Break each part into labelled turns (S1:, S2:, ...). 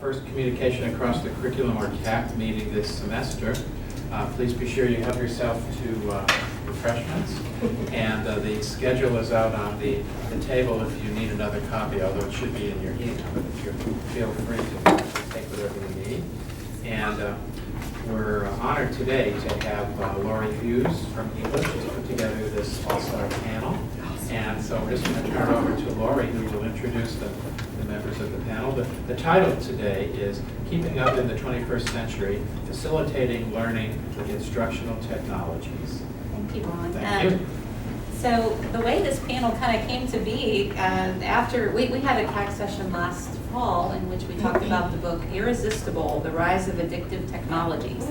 S1: first communication across the curriculum or CAP meeting this semester. Please be sure you help yourself to refreshments. And the schedule is out on the table if you need another copy, although it should be in your email, but if you feel free to take whatever you need. And we're honored today to have Lori Hughes from English to put together this all-star panel. And so we're just going to turn it over to Lori, who will introduce the members of the panel. The title today is Keeping Up in the 21st Century, Facilitating Learning with Instructional Technologies.
S2: Thank you, Ron.
S1: Thank you.
S2: So the way this panel kind of came to be, after we had a CAC session last fall in which we talked about the book Irresistible, The Rise of Addictive Technologies.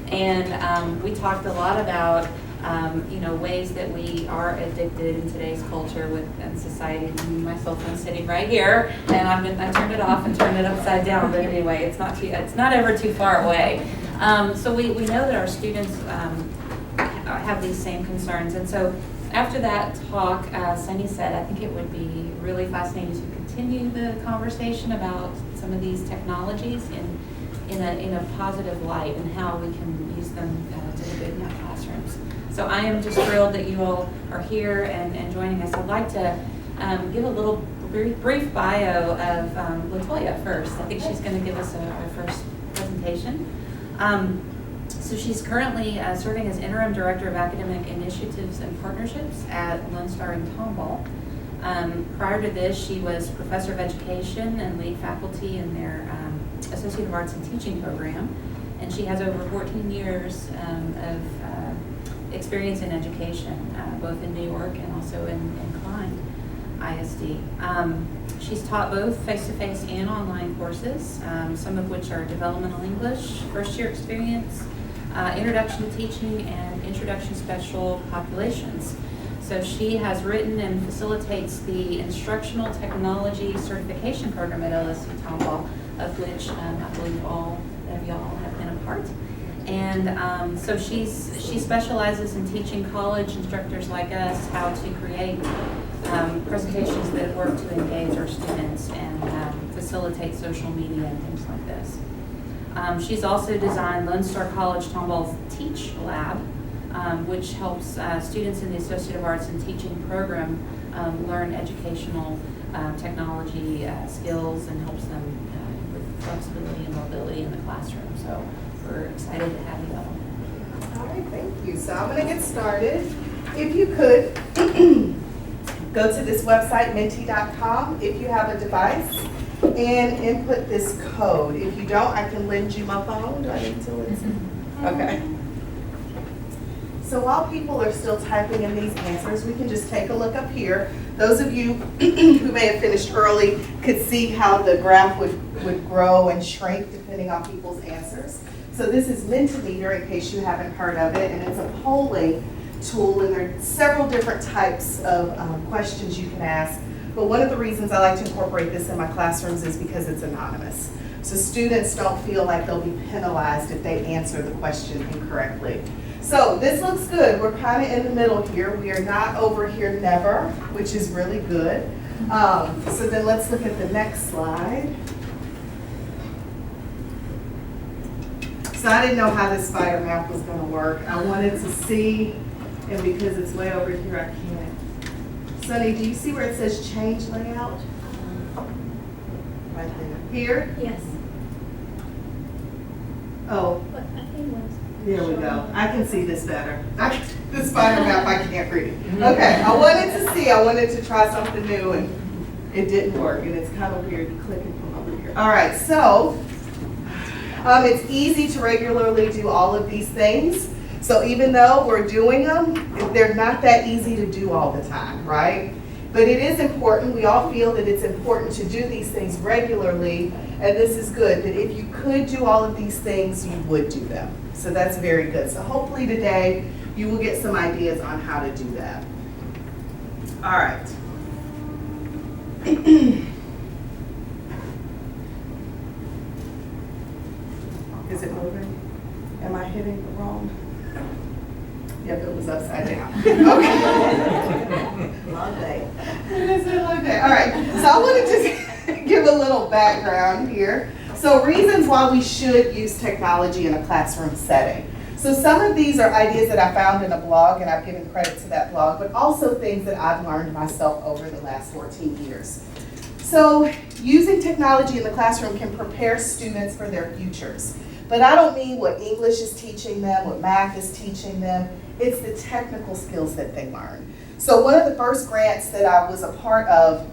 S2: And we talked a lot about ways that we are addicted in today's culture and society. My cell phone's sitting right here, and I turned it off and turned it upside down. But anyway, it's not ever too far away. So we know that our students have these same concerns, and so after that talk, Sunny said, I think it would be really fascinating to continue the conversation about some of these technologies in a positive light and how we can use them to the good in our classrooms. So I am just thrilled that you all are here and joining us. I'd like to give a little brief bio of Latoya first. I think she's going to give us our first presentation. So she's currently serving as Interim Director of Academic Initiatives and Partnerships at Landry. Prior to this, she was Professor of Education and lead faculty in their Associate of Arts and Teaching program. And she has over 14 years of experience in education, both in New York and also in Klein ISD. She's taught both face-to-face and online courses, some of which are developmental English, first-year experience, introduction to teaching, and introduction special populations. So she has written and facilitates the Instructional Technology Certification Program at LSC-Tomball, of which I believe all of y'all have been a part. And so she specializes in teaching college instructors like us how to create presentations that work to engage our students and facilitate social media and things like this. She's also designed Lone Star College Tomball's Teach Lab, which helps students in the Associate of Arts and Teaching program learn educational technology skills and helps them with flexibility and mobility in the classroom. So we're excited to have you all.
S3: All right, thank you. So I'm going to get started. If you could go to this website, menti.com, if you have a device, and input this code. If you don't, I can lend you my phone. Do I need to listen? Okay. So while people are still typing in these answers, we can just take a look up here. Those of you who may have finished early could see how the graph would grow and shrink depending on people's answers. So this is Mentimeter, in case you haven't heard of it, and it's a polling tool, and there are several different types of questions you can ask. But one of the reasons I like to incorporate this in my classrooms is because it's anonymous. So students don't feel like they'll be penalized if they answer the question incorrectly. So this looks good. We're kind of in the middle here. We are not over here never, which is really good. So then let's look at the next slide. So I didn't know how this spider map was going to work. I wanted to see, and because it's way over here, I can't. Sunny, do you see where it says change layout? Right there. Here?
S4: Yes.
S3: Oh,
S4: But I think once.
S3: there we go. I can see this better. The spider map, I can't read. Okay, I wanted to try something new, and it didn't work, and it's kind of weird clicking from over here. All right, so it's easy to regularly do all of these things. So even though we're doing them, they're not that easy to do all the time, right? But it is important. We all feel that it's important to do these things regularly, and this is good, that if you could do all of these things, you would do them. So that's very good. So hopefully today you will get some ideas on how to do that. All right. Is it moving? Am I hitting the wrong? Yep, it was upside down. Okay. Long day. It is a long day. All right. So I wanted to give a little background here. So reasons why we should use technology in a classroom setting. So some of these are ideas that I found in a blog, and I've given credit to that blog, but also things that I've learned myself over the last 14 years. So using technology in the classroom can prepare students for their futures. But I don't mean what English is teaching them, what math is teaching them. It's the technical skills that they learn. So one of the first grants that I was a part of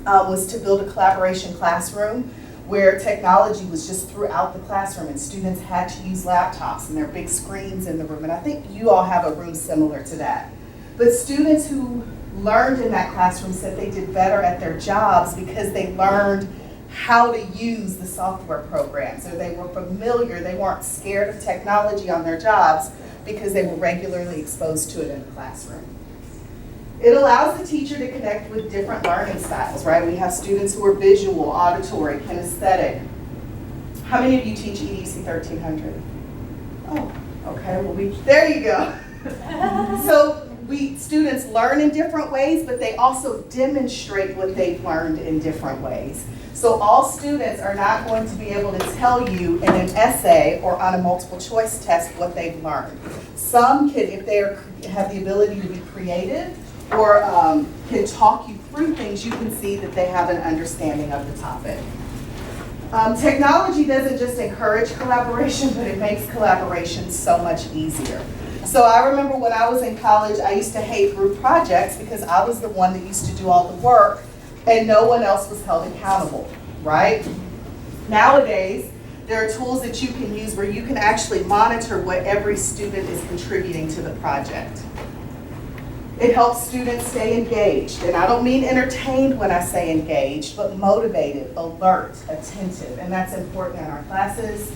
S3: was to build a collaboration classroom where technology was just throughout the classroom and students had to use laptops and there are big screens in the room. And I think you all have a room similar to that. But students who learned in that classroom said they did better at their jobs because they learned how to use the software programs, or they were familiar, they weren't scared of technology on their jobs because they were regularly exposed to it in the classroom. It allows the teacher to connect with different learning styles, right? We have students who are visual, auditory, kinesthetic. How many of you teach EDC 1300? Oh, okay, well, there you go. So students learn in different ways, but they also demonstrate what they've learned in different ways. So all students are not going to be able to tell you in an essay or on a multiple choice test what they've learned. Some can, if they have the ability to be creative or can talk you through things, you can see that they have an understanding of the topic. Technology doesn't just encourage collaboration, but it makes collaboration so much easier. So I remember when I was in college, I used to hate group projects because I was the one that used to do all the work and no one else was held accountable, right? Nowadays, there are tools that you can use where you can actually monitor what every student is contributing to the project. It helps students stay engaged, and I don't mean entertained when I say engaged, but motivated, alert, attentive, and that's important in our classes.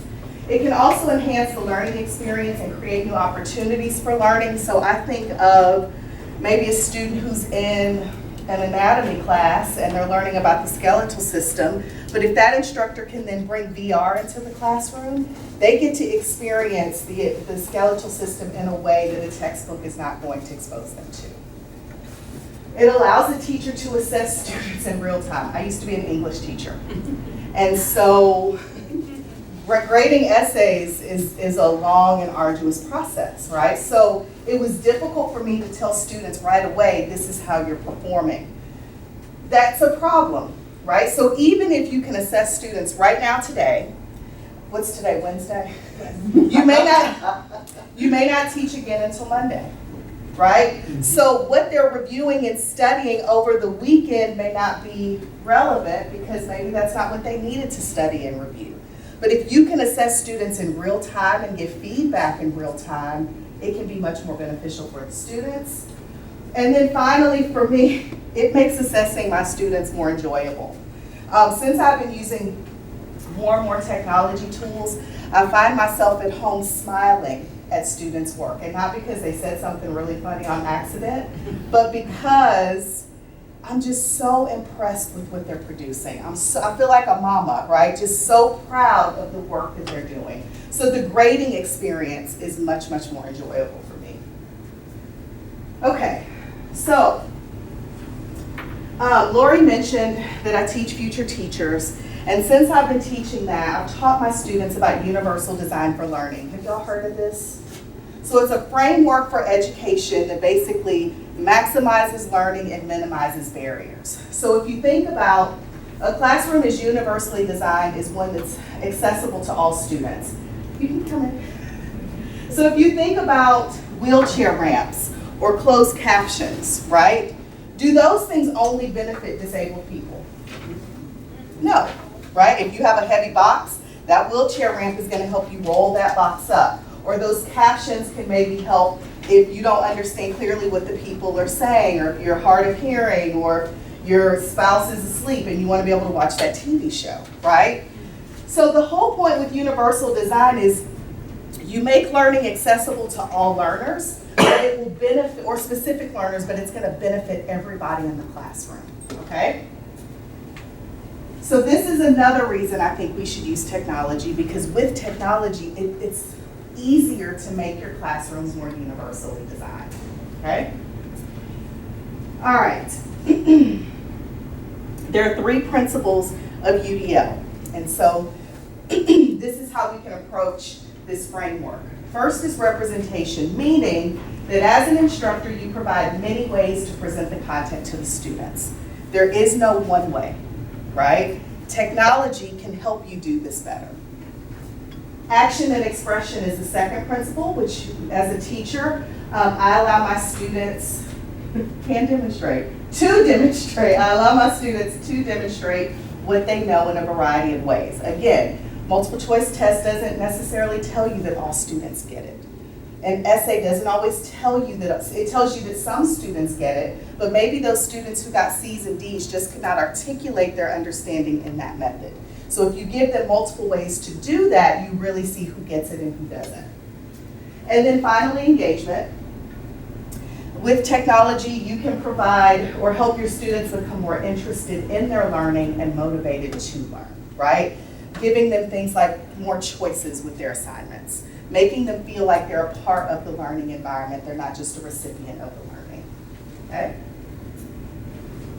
S3: It can also enhance the learning experience and create new opportunities for learning. So I think of maybe a student who's in an anatomy class and they're learning about the skeletal system, but if that instructor can then bring VR into the classroom, they get to experience the skeletal system in a way that a textbook is not going to expose them to. It allows the teacher to assess students in real time. I used to be an English teacher, and so grading essays is a long and arduous process, right? So it was difficult for me to tell students right away, this is how you're performing. That's a problem, right? So even if you can assess students right now today, what's today, Wednesday? You may not teach again until Monday, right? So what they're reviewing and studying over the weekend may not be relevant because maybe that's not what they needed to study and review. But if you can assess students in real time and give feedback in real time, it can be much more beneficial for the students. And then finally, for me, it makes assessing my students more enjoyable. Since I've been using more and more technology tools, I find myself at home smiling at students' work. And not because they said something really funny on accident, but because I'm just so impressed with what they're producing. I feel like a mama, right? Just so proud of the work that they're doing. So the grading experience is much, much more enjoyable for me. Okay, so Lori mentioned that I teach future teachers. And since I've been teaching that, I've taught my students about universal design for learning. Have y'all heard of this? So it's a framework for education that basically maximizes learning and minimizes barriers. So if you think about a classroom is universally designed is one that's accessible to all students. You can come in. So if you think about wheelchair ramps or closed captions, right? Do those things only benefit disabled people? No, right? If you have a heavy box, that wheelchair ramp is going to help you roll that box up. Or those captions can maybe help if you don't understand clearly what the people are saying, or if you're hard of hearing, or your spouse is asleep and you want to be able to watch that TV show, right? So the whole point with universal design is you make learning accessible to all learners, but it will benefit, or specific learners, but it's going to benefit everybody in the classroom, okay? So this is another reason I think we should use technology, because with technology, it's easier to make your classrooms more universally designed, okay? All right. There are 3 principles of UDL. And so this is how we can approach this framework. First is representation, meaning that as an instructor, you provide many ways to present the content to the students. There is no one way, right? Technology can help you do this better. Action and expression is the second principle, which as a teacher, I allow my students I allow my students to demonstrate what they know in a variety of ways. Again, multiple choice test doesn't necessarily tell you that all students get it. An essay doesn't always tell you that, it tells you that some students get it, but maybe those students who got C's and D's just could not articulate their understanding in that method. So if you give them multiple ways to do that, you really see who gets it and who doesn't. And then finally, engagement. With technology, you can provide or help your students become more interested in their learning and motivated to learn, right? Giving them things like more choices with their assignments, making them feel like they're a part of the learning environment. They're not just a recipient of the learning, okay?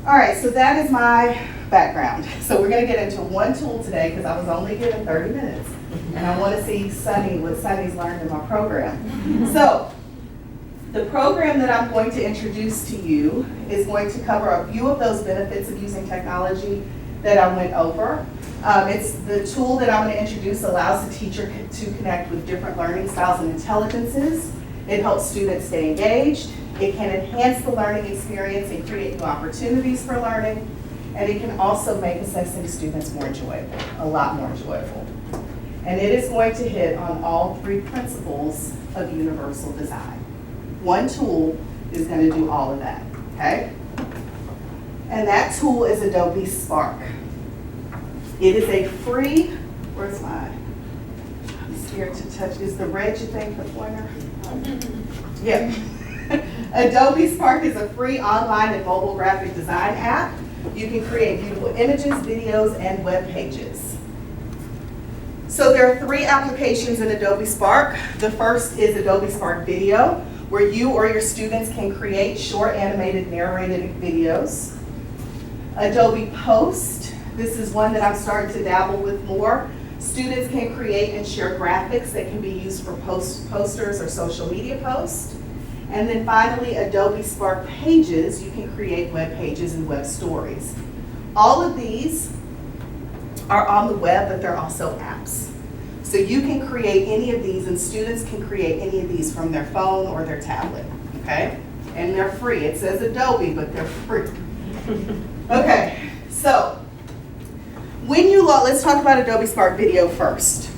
S3: All right, so that is my background. So we're gonna get into one tool today because I was only given 30 minutes. And I wanna see Sunny, what Sunny's learned in my program. So, the program that I'm going to introduce to you is going to cover a few of those benefits of using technology that I went over. It's the tool that I'm going to introduce allows the teacher to connect with different learning styles and intelligences. It helps students stay engaged. It can enhance the learning experience and create new opportunities for learning. And it can also make assessing students more enjoyable, a lot more enjoyable. And it is going to hit on all three principles of universal design. One tool is going to do all of that, okay? And that tool is Adobe Spark. It is a free, where's my, I'm scared to touch, is the red you think the pointer? Yeah. Adobe Spark is a free online and mobile graphic design app. You can create beautiful images, videos, and web pages. So there are three applications in Adobe Spark. The first is Adobe Spark Video, where you or your students can create short animated narrated videos. Adobe Post, this is one that I'm starting to dabble with more. Students can create and share graphics that can be used for posters or social media posts. And then finally, Adobe Spark Pages, you can create web pages and web stories. All of these are on the web, but they're also apps. So you can create any of these, and students can create any of these from their phone or their tablet, okay? And they're free. It says Adobe, but they're free. Okay, so when you let's talk about Adobe Spark Video first.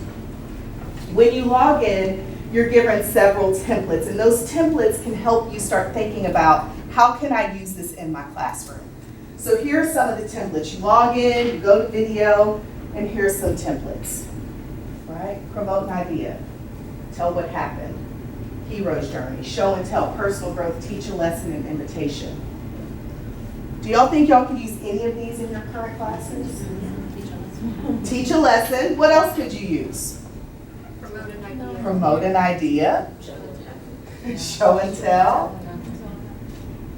S3: When you log in, you're given several templates, and those templates can help you start thinking about how can I use this in my classroom. So here are some of the templates. You log in, you go to video, and here's some templates. Right? Promote an idea, tell what happened, hero's journey, show and tell, personal growth, teach a lesson, and invitation. Do y'all think y'all could use any of these in your current classes? Teach a lesson. What else could you use?
S4: Promote an idea.
S3: Promote an idea. Show and tell.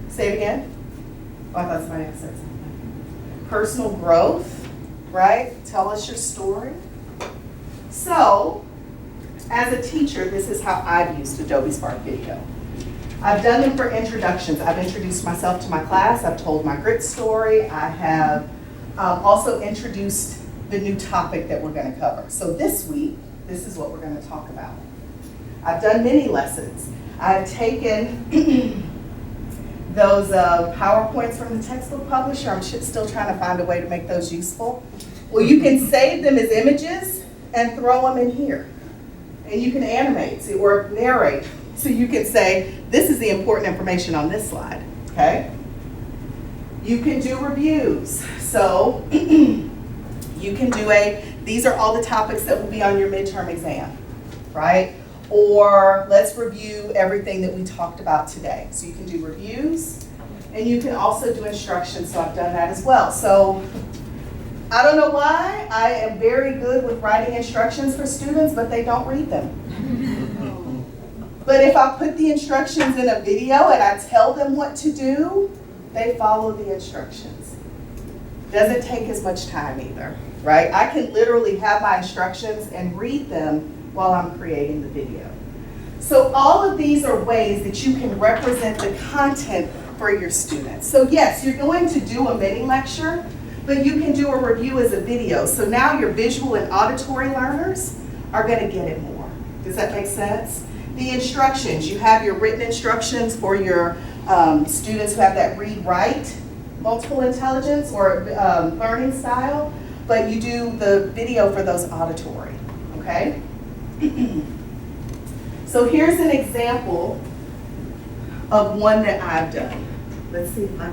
S3: Say it again. Oh, I thought somebody else said something. Personal growth, right? Tell us your story. So, as a teacher, this is how I've used Adobe Spark Video. I've done them for introductions. I've introduced myself to my class. I've told my grit story. I have also introduced the new topic that we're going to cover. So this week, this is what we're going to talk about. I've done mini lessons. I've taken those PowerPoints from the textbook publisher. I'm still trying to find a way to make those useful. Well, you can save them as images and throw them in here. And you can animate or narrate. So you can say, this is the important information on this slide, okay? You can do reviews. So you can do these are all the topics that will be on your midterm exam, right? Or let's review everything that we talked about today. So you can do reviews, and you can also do instructions, so I've done that as well. So I don't know why, I am very good with writing instructions for students, but they don't read them. But if I put the instructions in a video and I tell them what to do, they follow the instructions. Doesn't take as much time either. right? I can literally have my instructions and read them while I'm creating the video. So all of these are ways that you can represent the content for your students. So yes, you're going to do a mini lecture, but you can do a review as a video. So now your visual and auditory learners are going to get it more. Does that make sense? The instructions, you have your written instructions for your students who have that read-write multiple intelligence or learning style, but you do the video for those auditory, okay? So here's an example of one that I've done. Let's see if I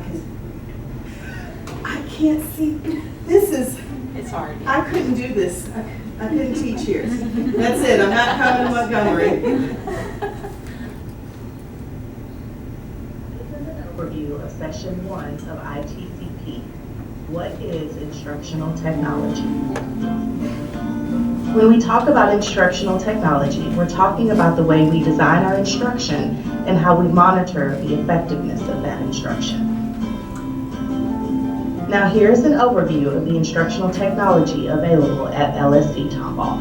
S3: can't see. This is,
S2: It's hard.
S3: I couldn't do this. I couldn't teach here. That's it, I'm not coming to Montgomery.
S5: This is an overview of Section 1 of ITCP. What is instructional technology? When we talk about instructional technology, we're talking about the way we design our instruction and how we monitor the effectiveness of that instruction. Now here's an overview of the instructional technology available at LSC-Tomball.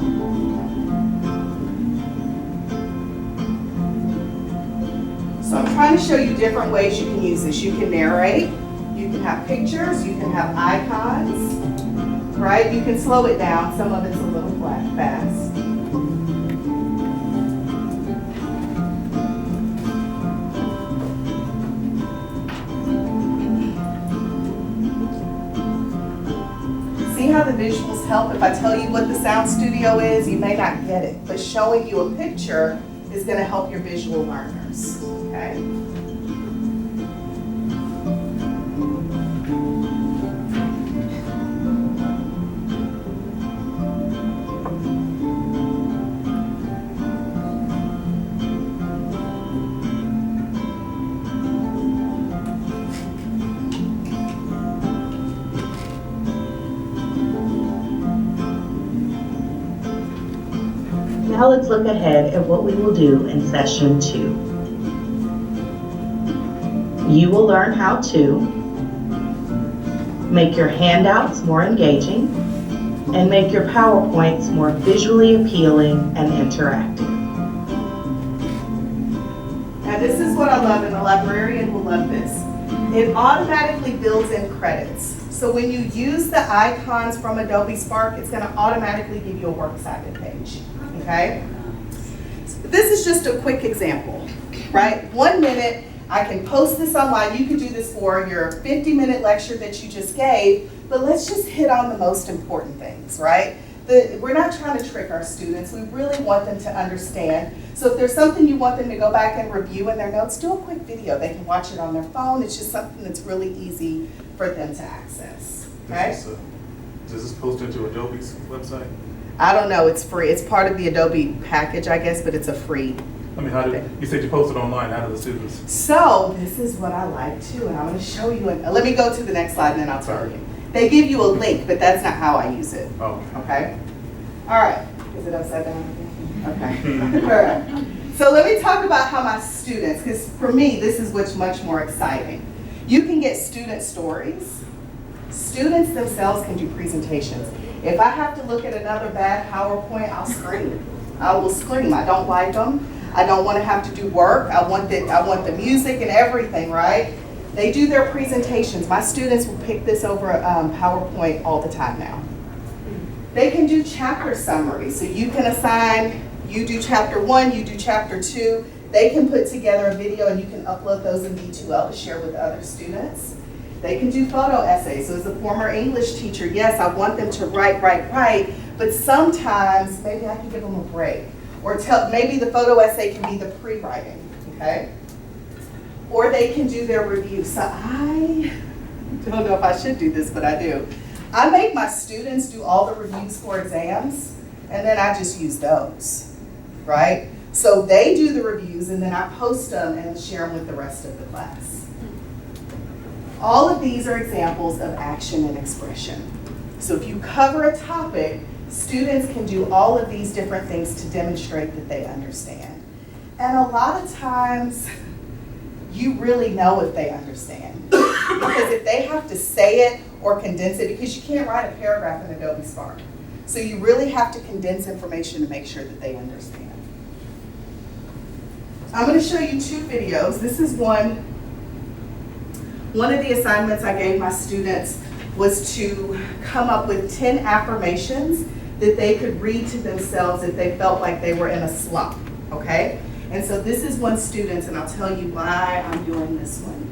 S3: So I'm trying to show you different ways you can use this. You can narrate, you can have pictures, you can have icons, right? You can slow it down. Some of it's a little fast. See how the visuals help? If I tell you what the sound studio is, you may not get it, but showing you a picture is going to help your visual learners, okay?
S5: Now let's look ahead at what we will do in Session 2. You will learn how to make your handouts more engaging and make your PowerPoints more visually appealing and interactive.
S3: Now this is what I love, and the librarian will love this. It automatically builds in credits. So when you use the icons from Adobe Spark, it's going to automatically give you a works cited page. Okay? This is just a quick example, right? 1 minute, I can post this online. You could do this for your 50-minute lecture that you just gave, but let's just hit on the most important things, right? We're not trying to trick our students. We really want them to understand. So if there's something you want them to go back and review in their notes, do a quick video. They can watch it on their phone. It's just something that's really easy for them to access, okay?
S6: Does this post into Adobe's website?
S3: I don't know, it's free. It's part of the Adobe package, I guess, but it's a free.
S6: I mean, you said you posted online, how do the students?
S3: So this is what I like too, and I'm going to show you. Let me go to the next slide and then I'll tell you. They give you a link, but that's not how I use it.
S6: Oh.
S3: Okay? All right. Is it upside down? Okay. All right. So let me talk about how my students, because for me, this is what's much more exciting. You can get student stories. Students themselves can do presentations. If I have to look at another bad PowerPoint, I'll scream. I will scream. I don't like them. I don't want to have to do work. I want the music and everything, right? They do their presentations. My students will pick this over PowerPoint all the time now. They can do chapter summaries. So you can assign, you do chapter 1, you do chapter 2. They can put together a video and you can upload those in D2L to share with other students. They can do photo essays. So as a former English teacher, yes, I want them to write, but sometimes maybe I can give them a break. Or maybe the photo essay can be the pre-writing, okay? Or they can do their review. So I don't know if I should do this, but I do. I make my students do all the reviews for exams, and then I just use those, right? So they do the reviews, and then I post them and share them with the rest of the class. All of these are examples of action and expression. So if you cover a topic, students can do all of these different things to demonstrate that they understand. And a lot of times, you really know if they understand. Because if they have to say it or condense it, because you can't write a paragraph in Adobe Spark. So you really have to condense information to make sure that they understand. I'm going to show you 2 videos. This is one of the assignments I gave my students was to come up with 10 affirmations that they could read to themselves if they felt like they were in a slump, okay? And so this is one student, and I'll tell you why I'm doing this one.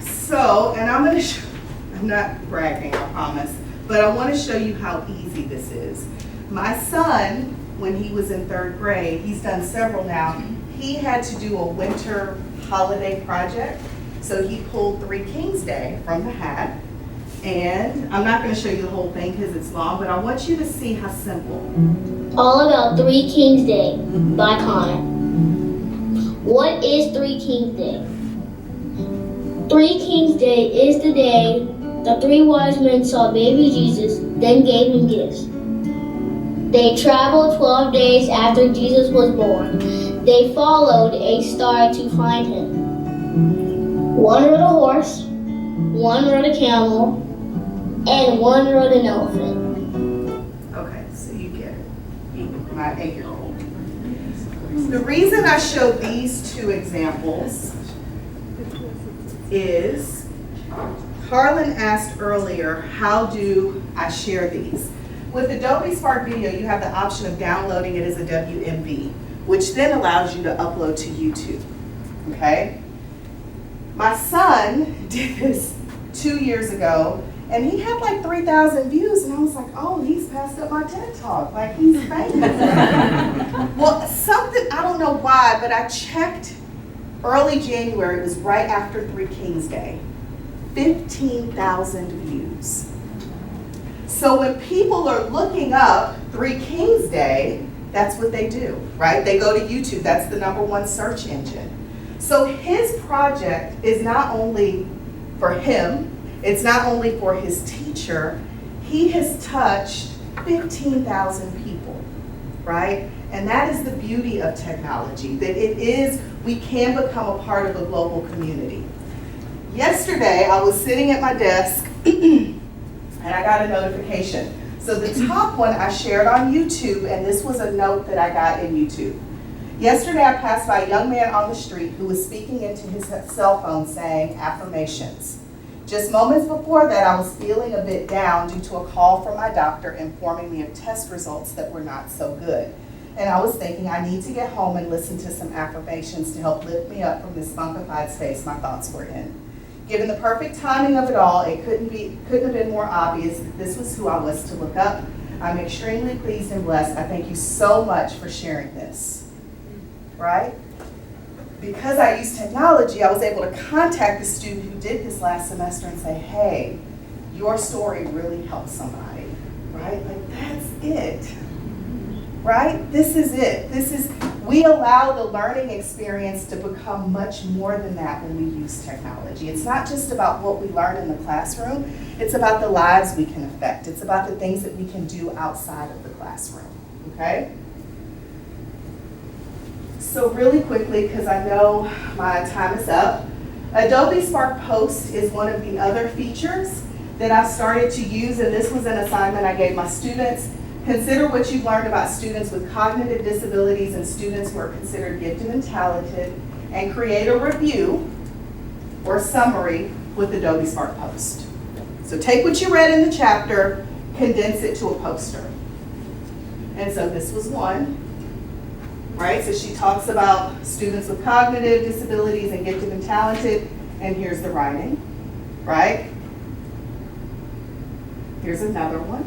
S3: So, and I'm going to show, I'm not bragging, I promise, but I want to show you how easy this is. My son, when he was in 3rd grade, he's done several now, he had to do a winter holiday project. So he pulled 3 Kings Day from the hat. And I'm not going to show you the whole thing because it's long, but I want you to see how simple.
S7: All About 3 Kings Day by Connor. What is 3 Kings Day? 3 Kings Day is the day the 3 wise men saw baby Jesus, then gave him gifts. They traveled 12 days after Jesus was born. They followed a star to find him. One rode a horse, one rode a camel, and one rode an elephant.
S3: Okay, so you get it. My 8-year-old. The reason I showed these 2 examples is Harlan asked earlier, how do I share these? With Adobe Spark Video, you have the option of downloading it as a WMV, which then allows you to upload to YouTube, okay? My son did this 2 years ago, and he had like 3,000 views, and I was like, oh, he's passed up my TED Talk, like he's famous. Well, something, I don't know why, but I checked early January, it was right after 3 Kings Day, 15,000 views. So when people are looking up 3 Kings Day, that's what they do, right? They go to YouTube, that's the #1 search engine. So his project is not only for him, it's not only for his teacher, he has touched 15,000 people, right? And that is the beauty of technology, that we can become a part of a global community. Yesterday, I was sitting at my desk and I got a notification. So the top one I shared on YouTube, and this was a note that I got in YouTube. Yesterday, I passed by a young man on the street who was speaking into his cell phone saying affirmations. Just moments before that, I was feeling a bit down due to a call from my doctor informing me of test results that were not so good. And I was thinking I need to get home and listen to some affirmations to help lift me up from this funkified space my thoughts were in. Given the perfect timing of it all, it couldn't have been more obvious that this was who I was to look up. I'm extremely pleased and blessed. I thank you so much for sharing this. Right? Because I use technology, I was able to contact the student who did this last semester and say, hey, your story really helped somebody. Right? Like, that's it. Right? This is it. We allow the learning experience to become much more than that when we use technology. It's not just about what we learn in the classroom, it's about the lives we can affect. It's about the things that we can do outside of the classroom, okay? So really quickly, because I know my time is up, Adobe Spark Post is one of the other features that I've started to use, and this was an assignment I gave my students. Consider what you've learned about students with cognitive disabilities and students who are considered gifted and talented, and create a review or summary with Adobe Spark Post. So take what you read in the chapter, condense it to a poster. And so this was one, right? So she talks about students with cognitive disabilities and gifted and talented, and here's the writing, right? Here's another one.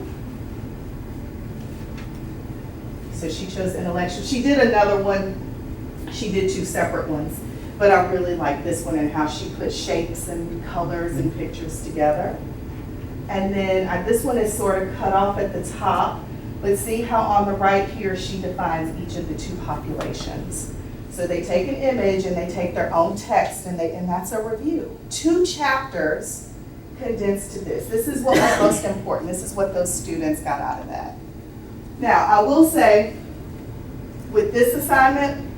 S3: So she chose intellectual. She did another one. She did two separate ones, but I really like this one and how she put shapes and colors and pictures together. And then this one is sort of cut off at the top, but see how on the right here she defines each of the two populations. So they take an image and they take their own text and that's a review. 2 chapters condensed to this. This is what was most important. This is what those students got out of that. Now, I will say, with this assignment,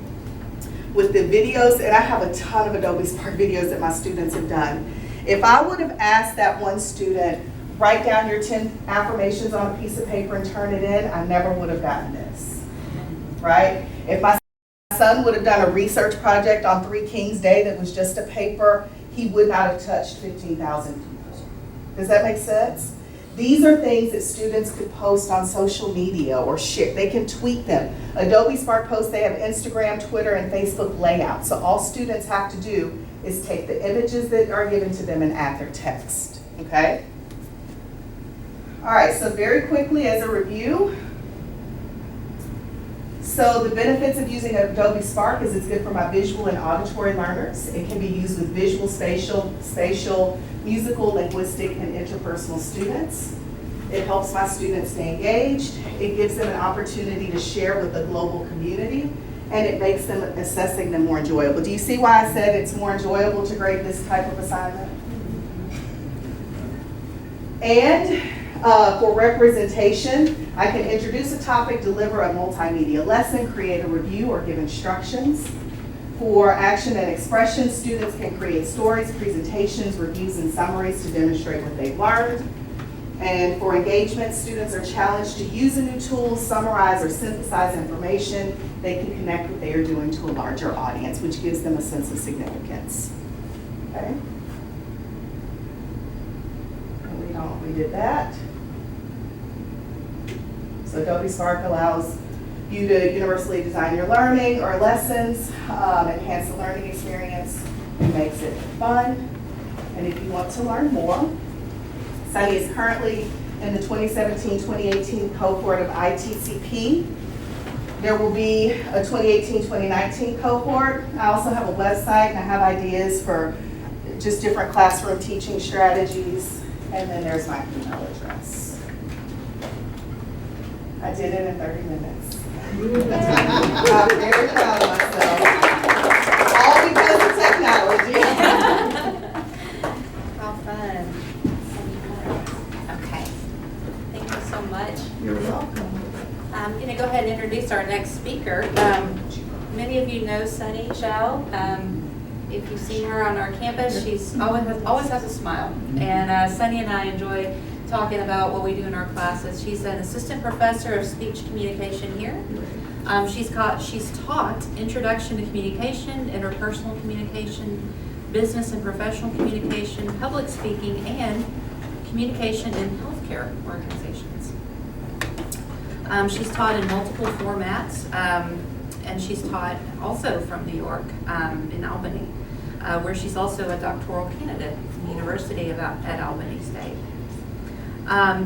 S3: with the videos, and I have a ton of Adobe Spark videos that my students have done, if I would have asked that one student, write down your 10 affirmations on a piece of paper and turn it in, I never would have gotten this, right? If my son would have done a research project on 3 Kings Day that was just a paper, he would not have touched 15,000 people. Does that make sense? These are things that students could post on social media or share. They can tweet them. Adobe Spark Post, they have Instagram, Twitter, and Facebook layout. So all students have to do is take the images that are given to them and add their text, okay? All right, so very quickly as a review. So the benefits of using Adobe Spark is it's good for my visual and auditory learners. It can be used with visual, spatial, musical, linguistic, and interpersonal students. It helps my students stay engaged. It gives them an opportunity to share with the global community, and it makes them assessing them more enjoyable. Do you see why I said it's more enjoyable to grade this type of assignment? And for representation, I can introduce a topic, deliver a multimedia lesson, create a review, or give instructions. For action and expression, students can create stories, presentations, reviews, and summaries to demonstrate what they've learned. And for engagement, students are challenged to use a new tool, summarize, or synthesize information. They can connect what they are doing to a larger audience, which gives them a sense of significance. Okay? And we did that. So Adobe Spark allows you to universally design your learning or lessons, enhance the learning experience, and makes it fun. And if you want to learn more, Sunny is currently in the 2017-2018 cohort of ITCP. There will be a 2018-2019 cohort. I also have a website and I have ideas for just different classroom teaching strategies. And then there's my email address. I did it in 30 minutes. I'm very proud of myself. All because of technology.
S2: How fun. Okay. Thank you so much.
S3: You're welcome.
S2: I'm going to go ahead and introduce our next speaker. Many of you know Sunny Zhao. If you've seen her on our campus, she's always has a smile. And Sunny and I enjoy talking about what we do in our classes. She's an assistant professor of speech communication here. She's taught Introduction to Communication, Interpersonal Communication, Business and Professional Communication, Public Speaking, and Communication in Healthcare Organizations. She's taught in multiple formats, and she's taught also from New York, in Albany, where she's also a doctoral candidate from the University at Albany State.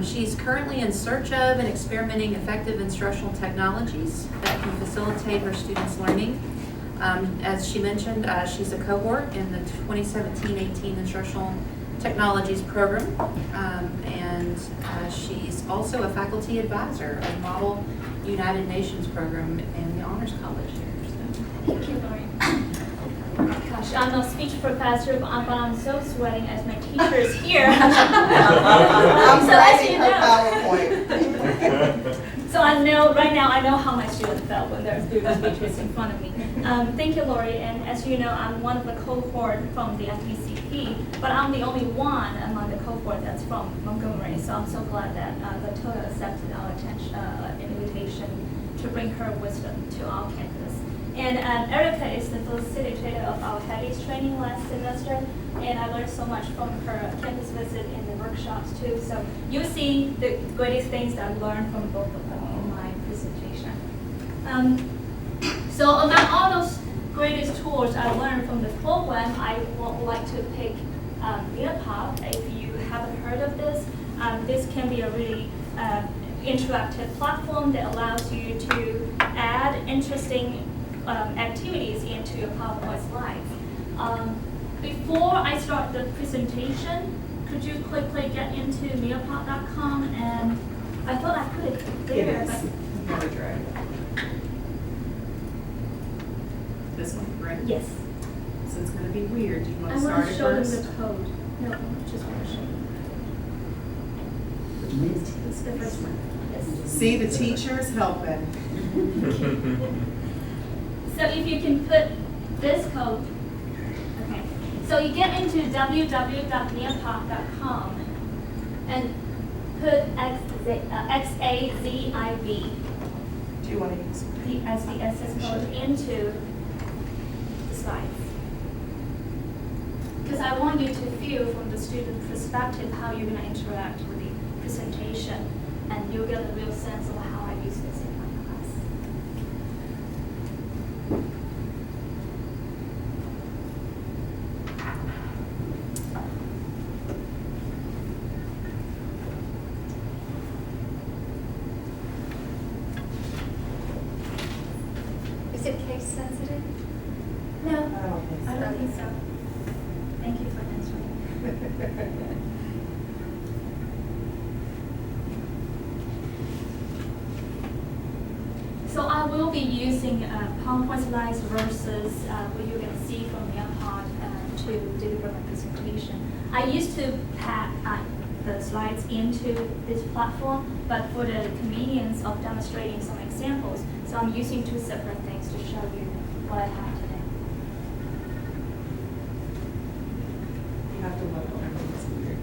S2: She's currently in search of and experimenting effective instructional technologies that can facilitate her students' learning. As she mentioned, she's a cohort in the 2017-18 Instructional Technologies program, and she's also a faculty advisor of Model United Nations program in the Honors College here. So.
S8: Thank you, Lori. Gosh, I'm a speech professor, but I'm so sweating as my teacher is here.
S3: I'm
S8: So as
S3: writing
S8: you
S3: her
S8: know,
S3: PowerPoint.
S8: so I know how my students felt when their student speeches in front of me. Thank you, Lori. And as you know, I'm one of the cohort from the FTCP, but I'm the only one among the cohort that's from Montgomery. So I'm so glad that Latoya accepted our invitation to bring her wisdom to our campus. And Ericka is the facilitator of our Headies training last semester, and I learned so much from her campus visit and the workshops too. So you see the greatest things that I learned from both of them in my presentation. So among all those greatest tools I learned from the program, I would like to pick Nearpod. If you haven't heard of this, this can be a really interactive platform that allows you to add interesting activities into your PowerPoint slides. Before I start the presentation, could you quickly get into nearpod.com? And I thought I put it there,
S3: It is.
S8: but
S3: Never drag. This one, right?
S8: yes.
S3: So it's gonna be weird. Do you
S8: I
S3: want to
S8: want
S3: start
S8: to
S3: it
S8: show them
S3: first?
S8: the code. No, I just want to show them. It's the first one. Yes.
S3: See, the teacher's helping.
S8: So if you can put this code, okay. So you get into www.nearpod.com and put XAZIV,
S3: Do you want to use?
S8: as the access code into the slides. Because I want you to feel from the student perspective how you're going to interact with the presentation, and you'll get a real sense of how I use this in my class.
S4: Is it case sensitive?
S8: No,
S3: I don't think so.
S8: I don't think so. Thank you for answering. So I will be using PowerPoint slides versus what you're going to see from Nearpod to deliver my presentation. I used to pack the slides into this platform, but for the convenience of demonstrating some examples, so I'm using two separate things to show you what I have today.
S3: You have to look over it's weird.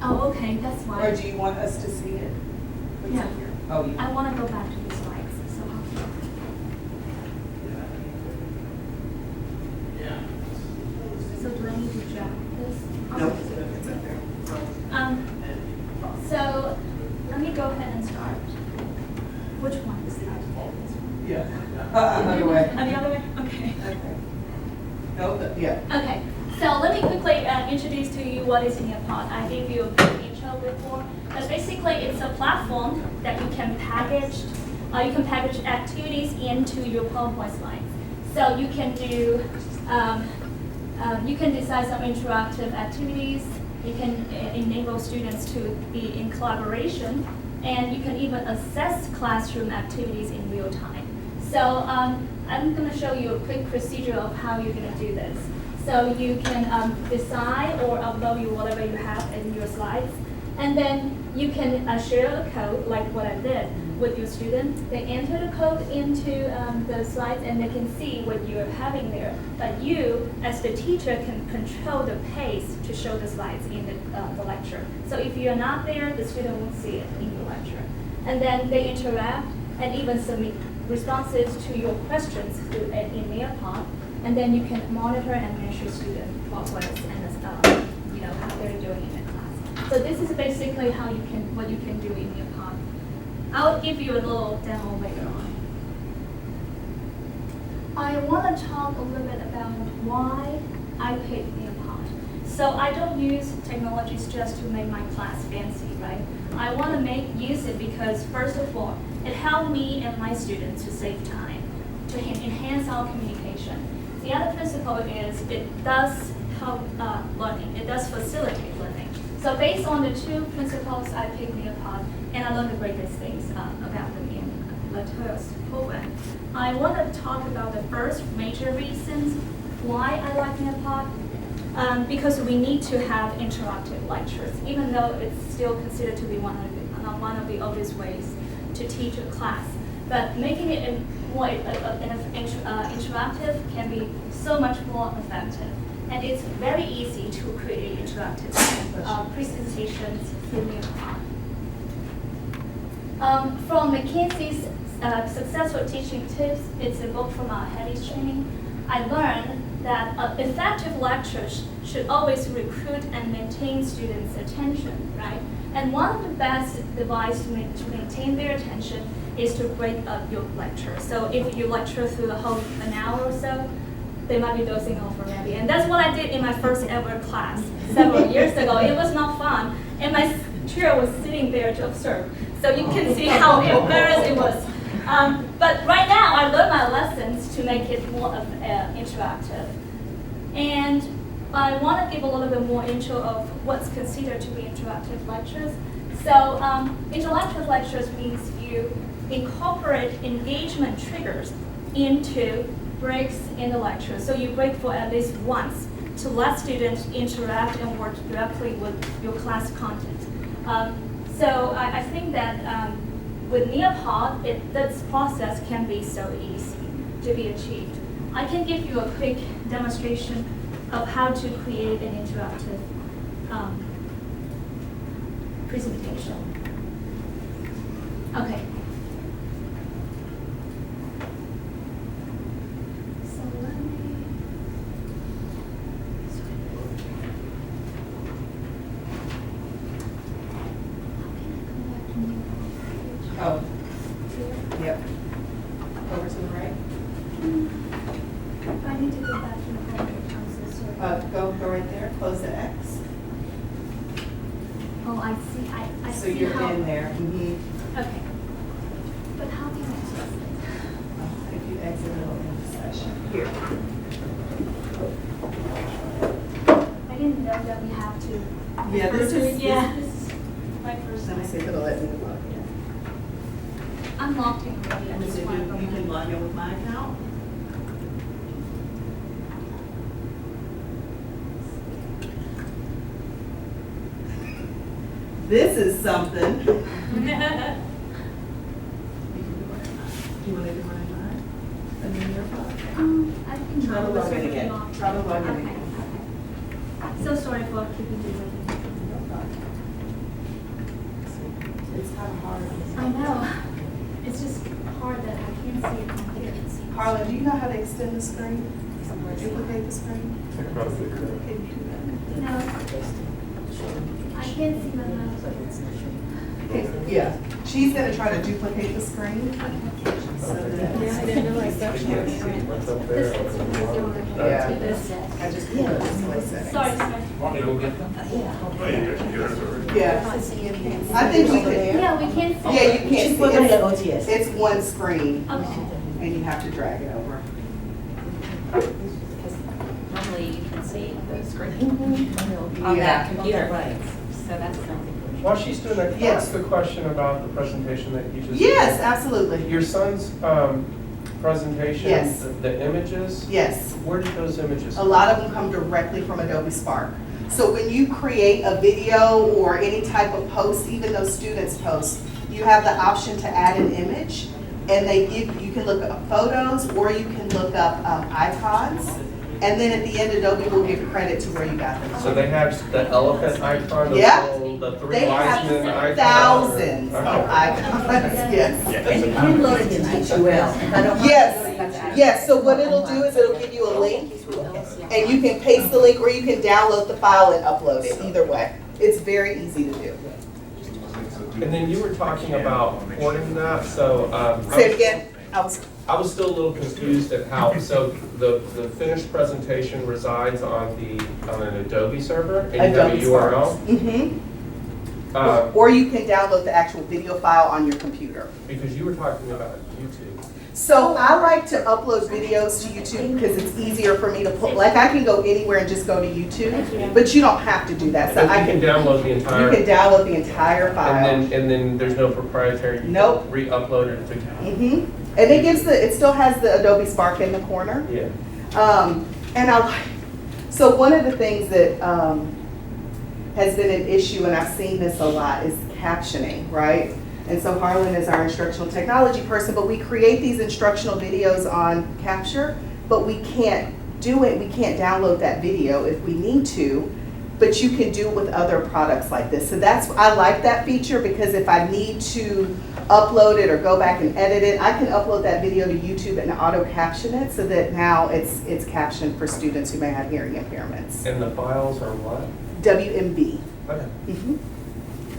S8: Oh, okay, that's why.
S3: Or do you want us to see it? What's
S8: Yeah.
S3: in here? Oh, you.
S8: I want to go back to the slides, so so do I need to drag this?
S3: No, it's up there.
S8: So let me go ahead and start. Which one is that?
S3: Yeah. Other way.
S8: The other way? Okay.
S3: Okay. No, yeah.
S8: Okay, so let me quickly introduce to you what is Nearpod. I gave you a brief intro before, but basically it's a platform that you can package activities into your PowerPoint slides. So you can do, you can design some interactive activities. You can enable students to be in collaboration, and you can even assess classroom activities in real time. So I'm going to show you a quick procedure of how you're going to do this. So you can design or upload whatever you have in your slides, and then you can share a code like what I did with your student. They enter the code into the slides, and they can see what you're having there. But you, as the teacher, can control the pace to show the slides in the lecture. So if you're not there, the student won't see it in the lecture. And then they interact and even submit responses to your questions in Nearpod. And then you can monitor and measure student progress and how they're doing in the class. So this is basically what you can do in Nearpod. I'll give you a little demo later on. I want to talk a little bit about why I picked Nearpod. So I don't use technologies just to make my class fancy, right? I want to use it because, first of all, it helped me and my students to save time, to enhance our communication. The other principle is it does help learning. It does facilitate learning. So based on the two principles, I picked Nearpod, and I learned the greatest things about them in Latoya's program. I want to talk about the first major reasons why I like Nearpod. Because we need to have interactive lectures, even though it's still considered to be one of the obvious ways to teach a class. But making it more interactive can be so much more effective. And it's very easy to create interactive presentations through Nearpod. From McKinsey's Successful Teaching Tips, it's a book from our Headies training, I learned that effective lectures should always recruit and maintain students' attention, right? And one of the best devices to maintain their attention is to break up your lecture. So if you lecture through the whole an hour or so, they might be dozing off already. And that's what I did in my first ever class several years ago. It was not fun. And my chair was sitting there to observe. So you can see how embarrassed it was. But right now, I learned my lessons to make it more of interactive. And I want to give a little bit more intro of what's considered to be interactive lectures. So interactive lectures means you incorporate engagement triggers into breaks in the lecture. So you break for at least once to let students interact and work directly with your class content. So I think that with Neopod, this process can be so easy to be achieved. I can give you a quick demonstration of how to create an interactive presentation. Okay. So let me. How can I go back to Neopod?
S3: Oh, yep. Over to the right.
S8: I need to go back to the home page.
S3: Go right there, close the X.
S8: Oh, I see. I
S3: So
S8: see
S3: you're
S8: how.
S3: in there.
S8: Okay. But how can I access it?
S3: If you exit, it'll end the session. Here.
S8: I didn't know that we have to.
S3: Yeah, this is.
S8: Yeah, this is my first
S3: Let me see if
S8: time.
S3: it'll let me log in.
S8: I'm logged in already. I just want to go
S3: You can
S8: back.
S3: log in with my account. This is something. You want to do mine? And then your phone?
S8: I think
S3: Try to
S8: mine was
S3: log in
S8: already
S3: again.
S8: logged
S3: Try to log in
S8: Okay,
S3: again.
S8: okay. So sorry for keeping you waiting.
S3: It's kind of hard.
S8: I know. It's just hard that I can't see it on here.
S3: Harlan, do you know how to extend the screen? Duplicate the screen?
S6: Think about it.
S3: Can you do that?
S8: No, I can't see my mouse.
S3: Yeah, she's gonna try to duplicate the screen. So that-
S6: What's up there?
S3: Yeah. I just pulled up display settings.
S8: Sorry, sorry.
S1: Want me to go get them?
S3: Yeah. I think we could,
S8: Yeah, we can't see.
S3: yeah, you can't see,
S9: It's
S3: it's,
S9: OTS.
S3: it's one screen,
S8: Okay.
S3: and you have to drag it over.
S2: Normally you can see the screen on
S3: Yeah.
S2: that computer.
S9: Right.
S2: So that's something.
S10: While she's doing that, can I
S3: Yes.
S10: ask a question about the presentation that you just?
S3: Yes, absolutely.
S10: Your son's presentation?
S3: Yes.
S10: The images?
S3: Yes.
S10: Where did those images?
S3: A lot of them come directly from Adobe Spark. So when you create a video or any type of post, even those students post, you have the option to add an image, and you can look up photos or you can look up icons, and then at the end Adobe will give credit to where you got them.
S10: So they have the elephant icon, the
S3: Yeah.
S10: little- the three
S3: They
S10: wise men
S3: have
S10: icon?
S3: thousands of
S10: Okay.
S3: icons, yes.
S9: And you can load it in H2L.
S3: Yes, so what it'll do is it'll give you a link, and you can paste the link or you can download the file and upload it, either way. It's very easy to do.
S10: And then you were talking about porting that, so.
S3: Say it again.
S10: I was still a little confused at how, so the finished presentation resides on an Adobe server and you have a
S3: Adobe Spark.
S10: URL?
S3: Mm-hmm. Or you can download the actual video file on your computer.
S10: Because you were talking about YouTube.
S3: So I like to upload videos to YouTube because it's easier for me to put, like I can go anywhere and just go to YouTube, but you don't have to do that. So
S10: And
S3: I
S10: you can
S3: can,
S10: download the
S3: you
S10: entire.
S3: can download the entire file.
S10: And then there's no proprietary. You can
S3: Nope.
S10: re-upload it to.
S3: Mm-hmm. And it still has the Adobe Spark in the corner.
S10: Yeah.
S3: So one of the things that has been an issue, and I've seen this a lot, is captioning, right? And so Harlan is our instructional technology person, but we create these instructional videos on Capture, but we can't do it, we can't download that video if we need to, but you can do it with other products like this. So I like that feature because if I need to upload it or go back and edit it, I can upload that video to YouTube and auto caption it so that now it's captioned for students who may have hearing impairments.
S10: And the files are what?
S3: WMB.
S10: Okay.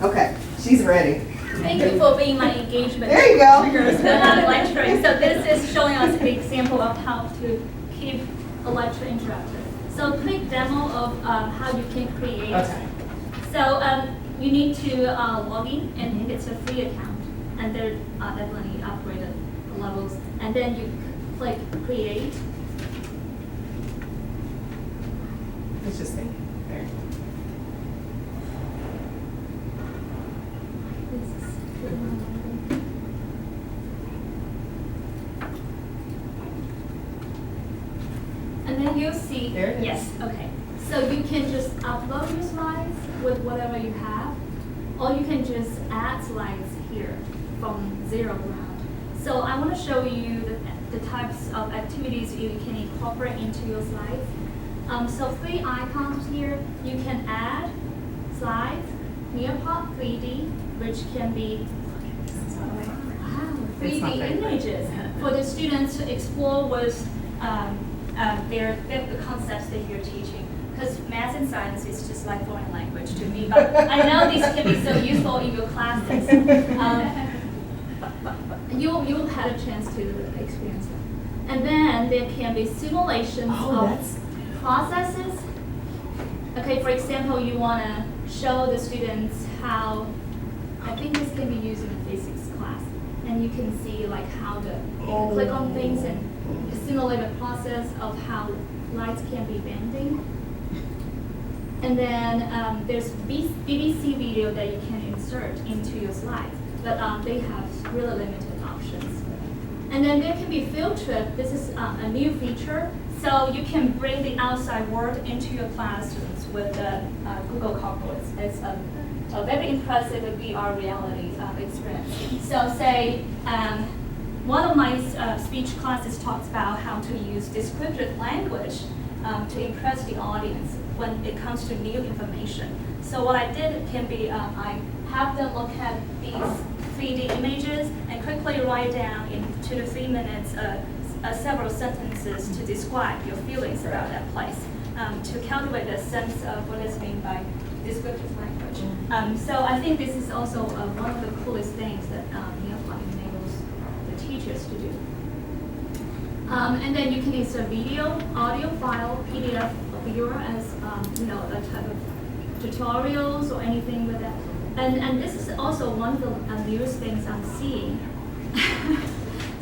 S3: Okay, she's ready.
S8: Thank you for being my engagement.
S3: There you go.
S8: triggers when I'm lecturing. So this is showing us an example of how to keep a lecture interactive. So quick demo of how you can create.
S3: Okay.
S8: So you need to log in, and it's a free account, and there are definitely upgraded levels. And then you click create.
S3: It's just me. There.
S8: And then you'll see.
S3: There it is.
S8: Yes, okay. So you can just upload your slides with whatever you have, or you can just add slides here from zero ground. So I want to show you the types of activities you can incorporate into your slides. So 3 icons here, you can add slides, Nearpod 3D, which can be 3D images for the students to explore with the concepts that you're teaching. Because math and science is just like foreign language to me, but I know these can be so useful in your classes. You'll have a chance to experience them. And then there can be simulations of processes. Okay, for example, you want to show the students how, I think this can be used in a physics class, and you can see like how you can click on things and simulate a process of how lights can be bending. And then there's BBC video that you can insert into your slides, but they have really limited options. And then there can be field trip. This is a new feature. So you can bring the outside world into your classrooms with the Google Cockpit. It's a very impressive VR reality experience. So say one of my speech classes talks about how to use descriptive language to impress the audience when it comes to new information. So what I did can be, I have them look at these 3D images and quickly write down in 2 to 3 minutes several sentences to describe your feelings about that place, to cultivate a sense of what is meant by descriptive language. So I think this is also one of the coolest things that Nearpod enables the teachers to do. And then you can insert video, audio file, PDF viewer as a type of tutorials or anything with that. And this is also one of the newest things I'm seeing.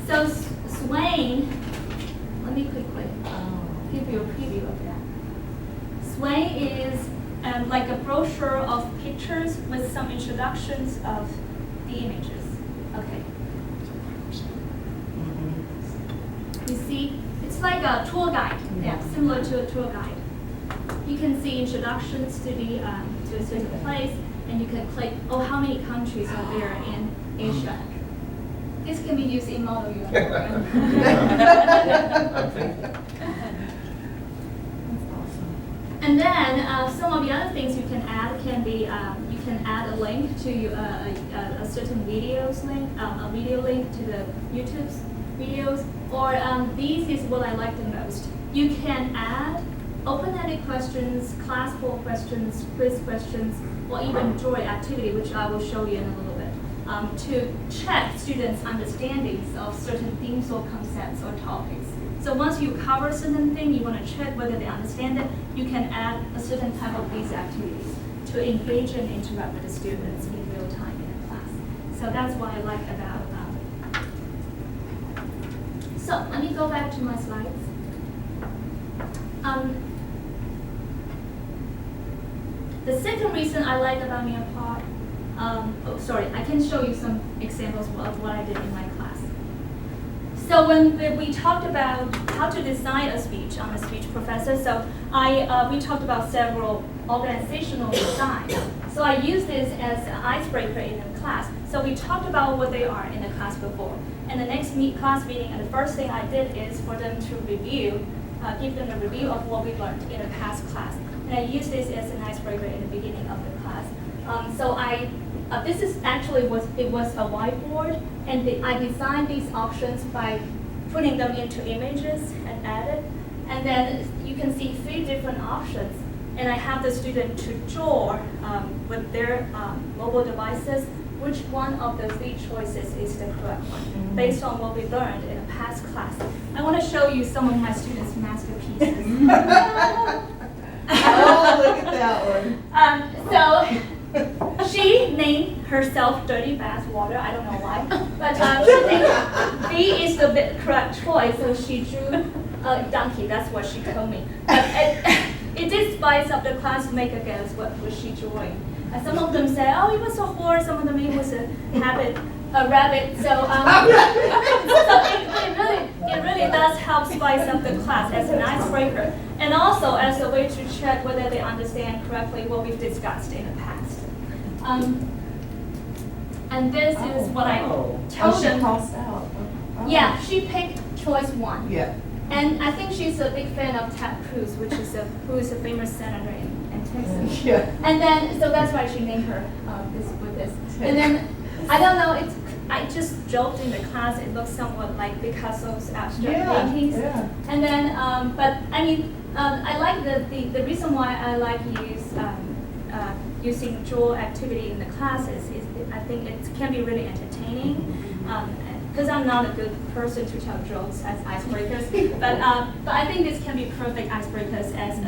S8: So Swain, let me quickly give you a preview of that. Swain is like a brochure of pictures with some introductions of the images. Okay. You see, it's like a tour guide, similar to a tour guide. You can see introductions to a certain place, and you can click, how many countries are there in Asia? This can be used in model uniform. And then some of the other things you can add can be, you can add a link to a certain videos link, a video link to the YouTube's videos, or these is what I like the most. You can add open-ended questions, class poll questions, quiz questions, or even joy activity, which I will show you in a little bit, to check students' understandings of certain themes or concepts or topics. So once you cover a certain thing, you want to check whether they understand it, you can add a certain type of these activities to engage and interact with the students in real time in a class. So that's what I like about So let me go back to my slides. The second reason I like about Nearpod, I can show you some examples of what I did in my class. So when we talked about how to design a speech, I'm a speech professor, so we talked about several organizational designs. So I used this as an icebreaker in the class. So we talked about what they are in the class before. And the next class meeting, and the first thing I did is for them to review, give them a review of what we learned in a past class. And I used this as an icebreaker in the beginning of the class. So I this is actually it was a whiteboard, and I designed these options by putting them into images and edit. And then you can see 3 different options. And I have the student to draw with their mobile devices which one of the 3 choices is the correct one, based on what we learned in a past class. I want to show you some of my students' masterpieces.
S3: Oh, look at that one.
S8: So she named herself Dirty Bath Water. I don't know why, but she thinks B is the correct choice, so she drew a donkey. That's what she told me. But it did spice up the class to make a guess what was she drawing. Some of them say, oh, it was a horse. Some of them, it was a rabbit. So, it really does help spice up the class as an icebreaker, and also as a way to check whether they understand correctly what we've discussed in the past. And this is what I told them.
S3: Crossed out. Oh.
S8: Yeah, she picked choice 1.
S3: Yeah.
S8: And I think she's a big fan of Ted Cruz, who is a famous senator in Texas.
S3: Yeah.
S8: And then, so that's why she named her with this. And then, I don't know, I just joked in the class, it looks somewhat like Picasso's abstract paintings.
S3: Yeah.
S8: And then, but I mean, I like the reason why I like using draw activity in the classes is I think it can be really entertaining. Because I'm not a good person to tell jokes as icebreakers, but I think this can be perfect icebreakers as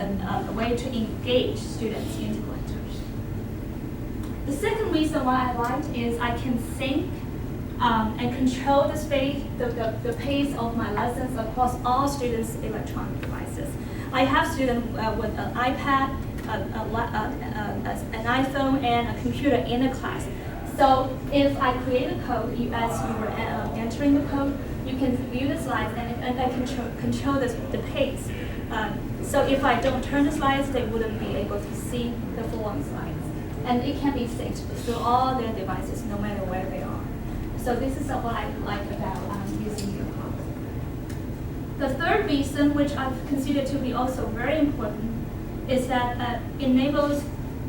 S8: a way to engage students into lectures. The second reason why I liked is I can sync and control the pace of my lessons across all students' electronic devices. I have students with an iPad, an iPhone, and a computer in the class. So if I create a code, as you were entering the code, you can view the slides and I can control the pace. So if I don't turn the slides, they wouldn't be able to see the full-on slides. And it can be synced through all their devices, no matter where they are. So this is what I like about using your code. The third reason, which I consider to be also very important, is that it enables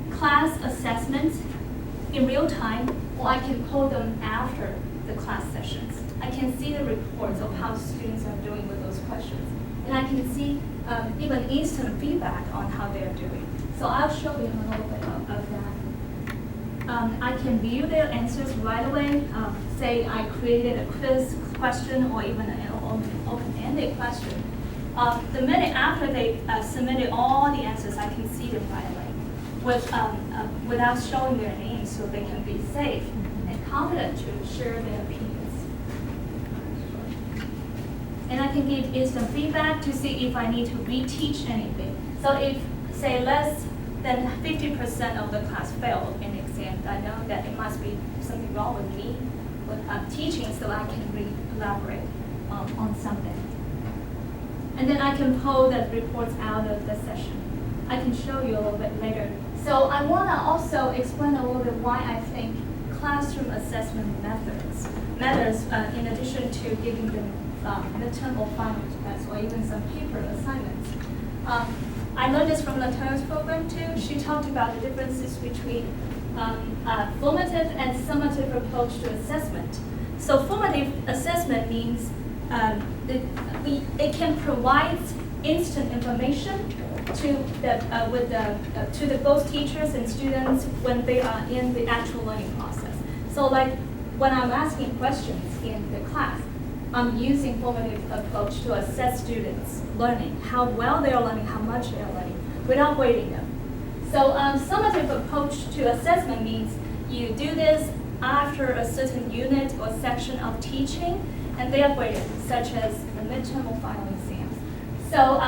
S8: class assessments in real time, or I can pull them after the class sessions. I can see the reports of how students are doing with those questions. And I can see even instant feedback on how they're doing. So I'll show you a little bit of that. I can view their answers right away. Say I created a quiz question or even an open-ended question. The minute after they submitted all the answers, I can see them right away without showing their names, so they can be safe and confident to share their opinions. And I can give instant feedback to see if I need to reteach anything. So if, say, less than 50% of the class failed in the exam, I know that it must be something wrong with me with teaching, so I can elaborate on something. And then I can pull the reports out of the session. I can show you a little bit later. So I want to also explain a little bit why I think classroom assessment methods in addition to giving them midterm or final tests or even some paper assignments. I learned this from Latoya's program too. She talked about the differences between formative and summative approach to assessment. So formative assessment means it can provide instant information to both teachers and students when they are in the actual learning process. So like when I'm asking questions in the class, I'm using formative approach to assess students' learning, how well they are learning, how much they are learning, without grading them. So summative approach to assessment means you do this after a certain unit or section of teaching, and they are graded, such as the midterm or final exams. So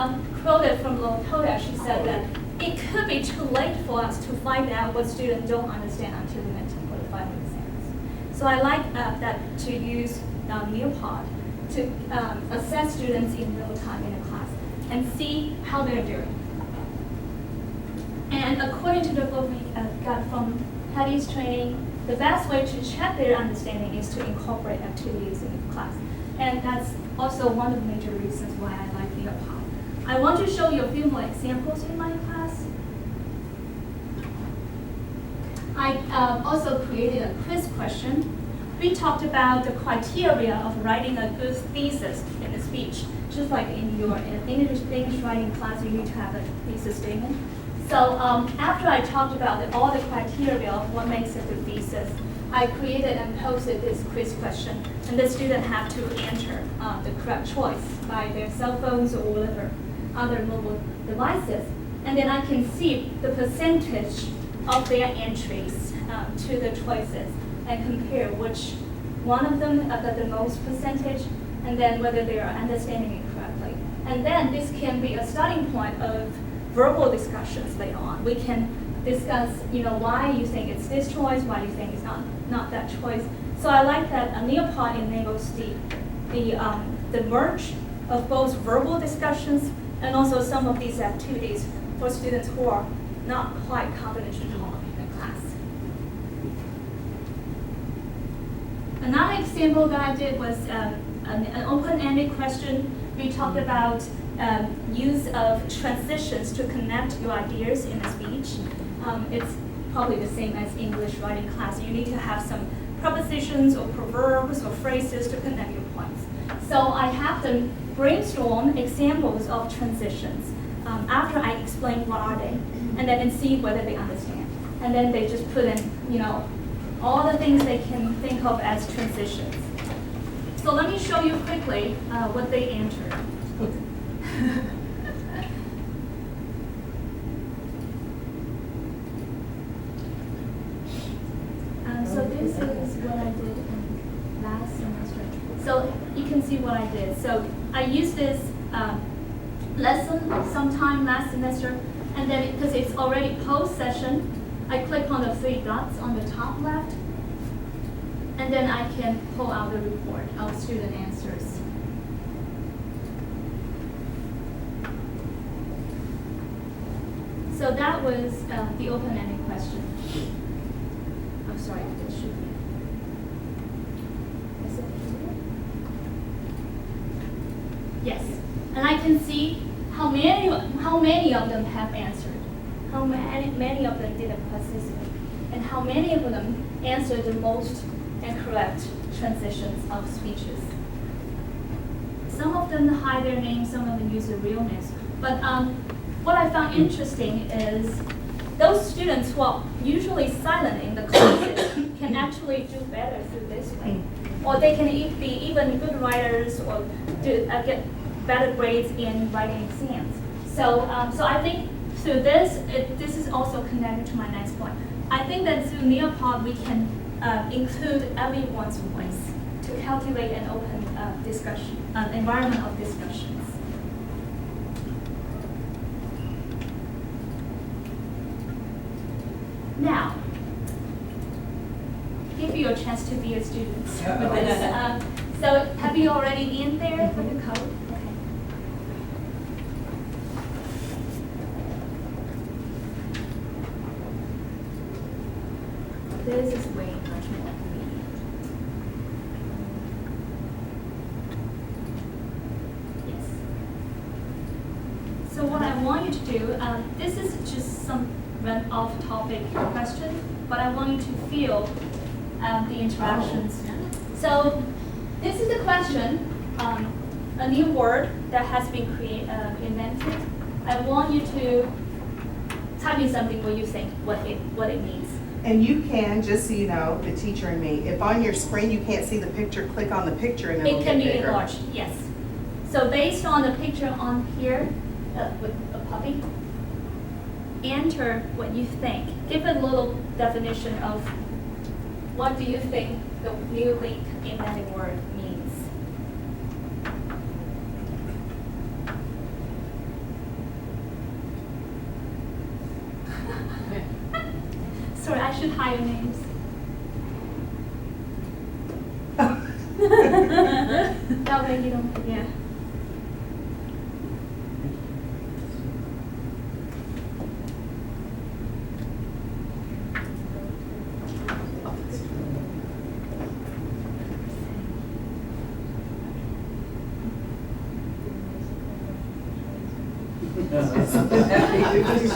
S8: quoted from Latoya, she said that it could be too late for us to find out what students don't understand until the midterm or the final exams. So I like that to use Neopod to assess students in real time in a class and see how they're doing. And according to the book we got from Patty's training, the best way to check their understanding is to incorporate activities in the class. And that's also one of the major reasons why I like Neopod. I want to show you a few more examples in my class. I also created a quiz question. We talked about the criteria of writing a good thesis in a speech. Just like in your English writing class, you need to have a thesis statement. So after I talked about all the criteria of what makes a good thesis, I created and posted this quiz question, and the student have to enter the correct choice by their cell phones or whatever other mobile devices. And then I can see the percentage of their entries to the choices and compare which one of them got the most percentage, and then whether they are understanding it correctly. And then this can be a starting point of verbal discussions later on. We can discuss, why you think it's this choice, why you think it's not that choice. So I like that a Neopod enables the merge of both verbal discussions and also some of these activities for students who are not quite confident to talk in a class. Another example that I did was an open-ended question. We talked about use of transitions to connect your ideas in a speech. It's probably the same as English writing class. You need to have some prepositions or proverbs or phrases to connect your points. So I have them brainstorm examples of transitions after I explain what are they, and then see whether they understand. And then they just put in, all the things they can think of as transitions. So let me show you quickly what they entered. So this is what I did in last semester. So you can see what I did. So I used this lesson sometime last semester, and then because it's already post-session, I click on the 3 dots on the top left, and then I can pull out the report of student answers. So that was the open-ended question. I'm sorry, it should be. Is it here? Yes, and I can see how many of them have answered, how many of them didn't participate, and how many of them answered the most and correct transitions of speeches. Some of them hide their names, some of them use their real names. But what I found interesting is those students who are usually silent in the classes can actually do better through this way. Or they can be even good writers or get better grades in writing exams. So I think through this, this is also connected to my next point. I think that through Neopod, we can include everyone's voice to cultivate an open discussion, environment of discussions. Now, give you a chance to be a student with this. So have you already in there for the code? Okay. This is way much more convenient. Yes. So what I want you to do, this is just some run off-topic question, but I want you to feel the interactions. So this is the question, a new word that has been invented. I want you to type in something where you think what it means.
S3: And you can, just so you know, the teacher and me, if on your screen you can't see the picture, click on the picture and it'll
S8: It can
S3: get
S8: be
S3: bigger.
S8: enlarged, yes. So based on the picture on here with a puppy, enter what you think. Give a little definition of what do you think the newly invented word means. Sorry, I should hide your names. That way you don't forget.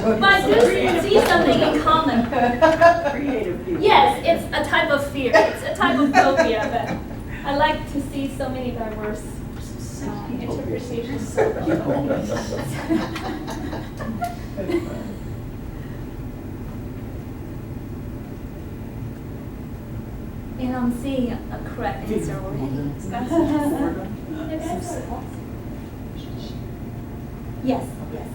S8: But I do see something in common.
S9: Creative.
S8: Yes, it's a type of fear. It's a type of phobia, but I like to see so many diverse interpretations. So and I'm seeing a correct answer already. Yes, yes.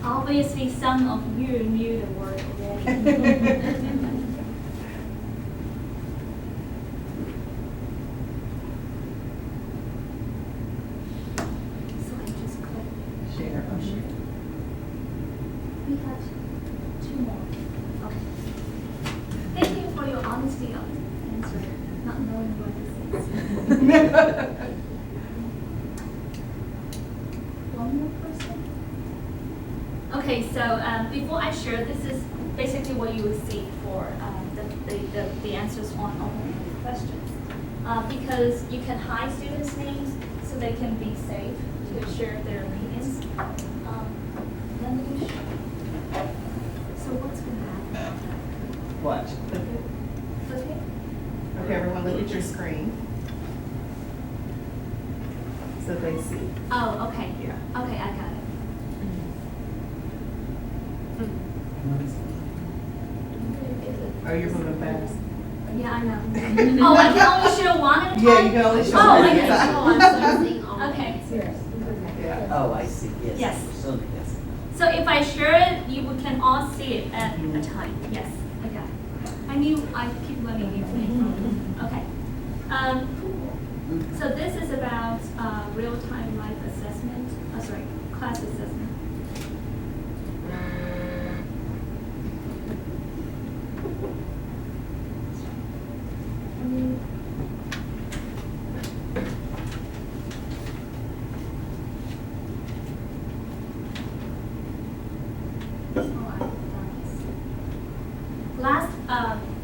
S8: Obviously, some of you knew the word already. So I just click.
S3: Share, oh, share.
S8: We have 2 more. Okay. Thank you for your honesty on answer, not knowing what this is. One more person? Okay, so before I share, this is basically what you would see for the answers on all the questions. Because you can hide students' names so they can be safe to share their opinions. Then you share. So what's going to happen?
S3: Watch.
S8: Okay?
S3: Okay, everyone look at your screen. So they see.
S8: Oh, okay, here. Okay, I got it.
S3: Oh, you're moving fast.
S8: Yeah, I know. Oh, I can only share one at a time?
S3: Yeah, you can only show
S8: Oh,
S3: one
S8: okay.
S3: at a time.
S8: Oh, I'm sorry. Okay.
S3: Yeah.
S9: Oh, I see, yes.
S8: Yes.
S9: So, yes.
S8: So if I share it, you can all see it at a time. Yes, I got it. I knew I keep letting you think. Okay. So this is about real-time life assessment. Class assessment.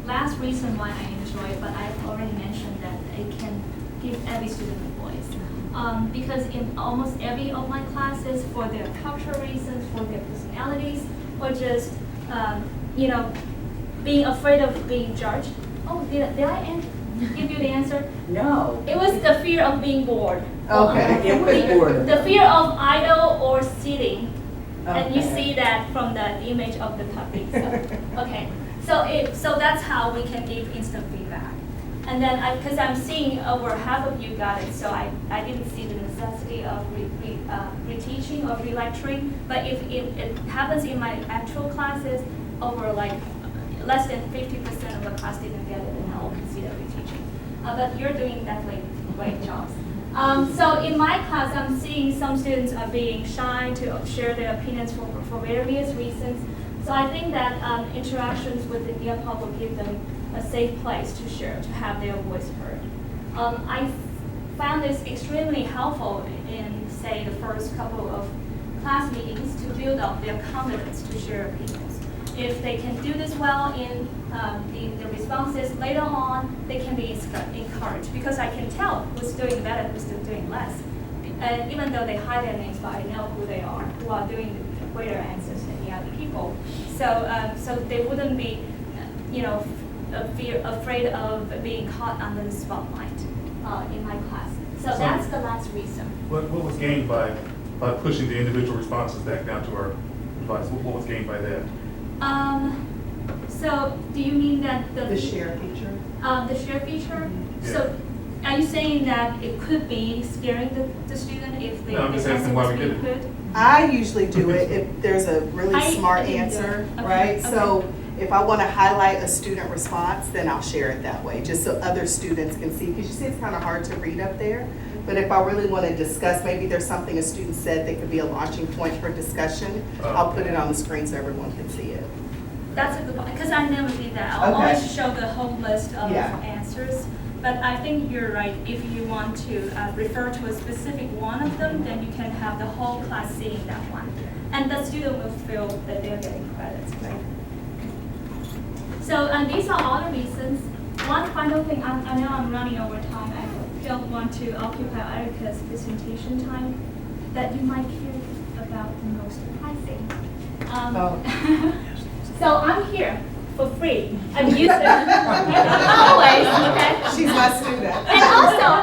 S8: Last reason why I enjoy it, but I've already mentioned that it can give every student a voice. Because in almost every of my classes, for their cultural reasons, for their personalities, or just, being afraid of being judged. Oh, did I give you the answer?
S9: No.
S8: It was the fear of being bored.
S3: Okay.
S9: It was boredom.
S8: The fear of idle or sitting. And you
S3: Okay.
S8: see that from the image of the topic. So, okay. So that's how we can give instant feedback. And then, because I'm seeing over half of you got it, so I didn't see the necessity of reteaching or relecturing. But if it happens in my actual classes, over like less than 50% of the class didn't get it, and I'll consider reteaching. But you're doing definitely great jobs. So in my class, I'm seeing some students are being shy to share their opinions for various reasons. So I think that interactions with the nearpod will give them a safe place to share, to have their voice heard. I found this extremely helpful in, say, the first couple of class meetings to build up their confidence to share opinions. If they can do this well in the responses later on, they can be encouraged, because I can tell who's doing better, who's doing less. And even though they hide their names, but I know who they are, who are doing the greater answers than the other people. So they wouldn't be, afraid of being caught under the spotlight in my class. So that's the last reason.
S6: What was gained by pushing the individual responses back down to our device? What was gained by that?
S8: So do you mean that
S3: The share feature.
S8: The share feature?
S6: Yeah.
S8: So are you saying that it could be scaring the student if they
S6: No, I'm just
S8: the
S6: asking
S8: answer
S6: why
S8: was
S6: we
S8: being
S6: did it.
S8: put?
S3: I usually do it if there's a really
S8: I
S3: smart
S8: didn't do
S3: answer,
S8: it. Okay,
S3: right?
S8: okay.
S3: So if I want to highlight a student response, then I'll share it that way, just so other students can see. Because you see, it's kind of hard to read up there. But if I really want to discuss, maybe there's something a student said that could be a launching point for discussion, I'll put it on the screen so everyone can see it.
S8: That's a good point, because I never did that. I'll
S3: Okay.
S8: always show the whole list of
S3: Yeah.
S8: answers. But I think you're right. If you want to refer to a specific one of them, then you can have the whole class seeing that one. and the student will feel that they're getting credits, right? So, and these are all the reasons. One final thing, I know I'm running over time. I don't want to occupy Ericka's presentation time, that you might care about the most surprising. So I'm here for free. I'm used to it always, okay?
S3: She's my student.
S8: And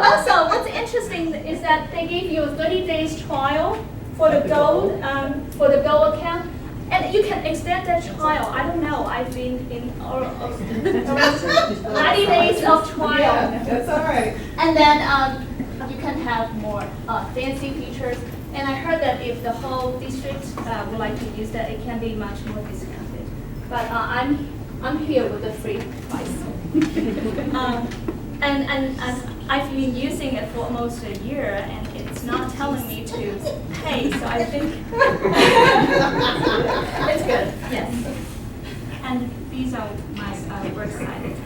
S8: also, what's interesting is that they gave you a 30 days trial for the Gold account, and you can extend that trial. I don't know. I've been in 90 days of trial.
S3: Yeah, that's all right.
S8: And then you can have more fancy features. And I heard that if the whole district would like to use that, it can be much more discounted. But I'm here with a free price. And I've been using it for almost a year, and it's not telling me to pay. So I think it's good. Yes. And these are my work side.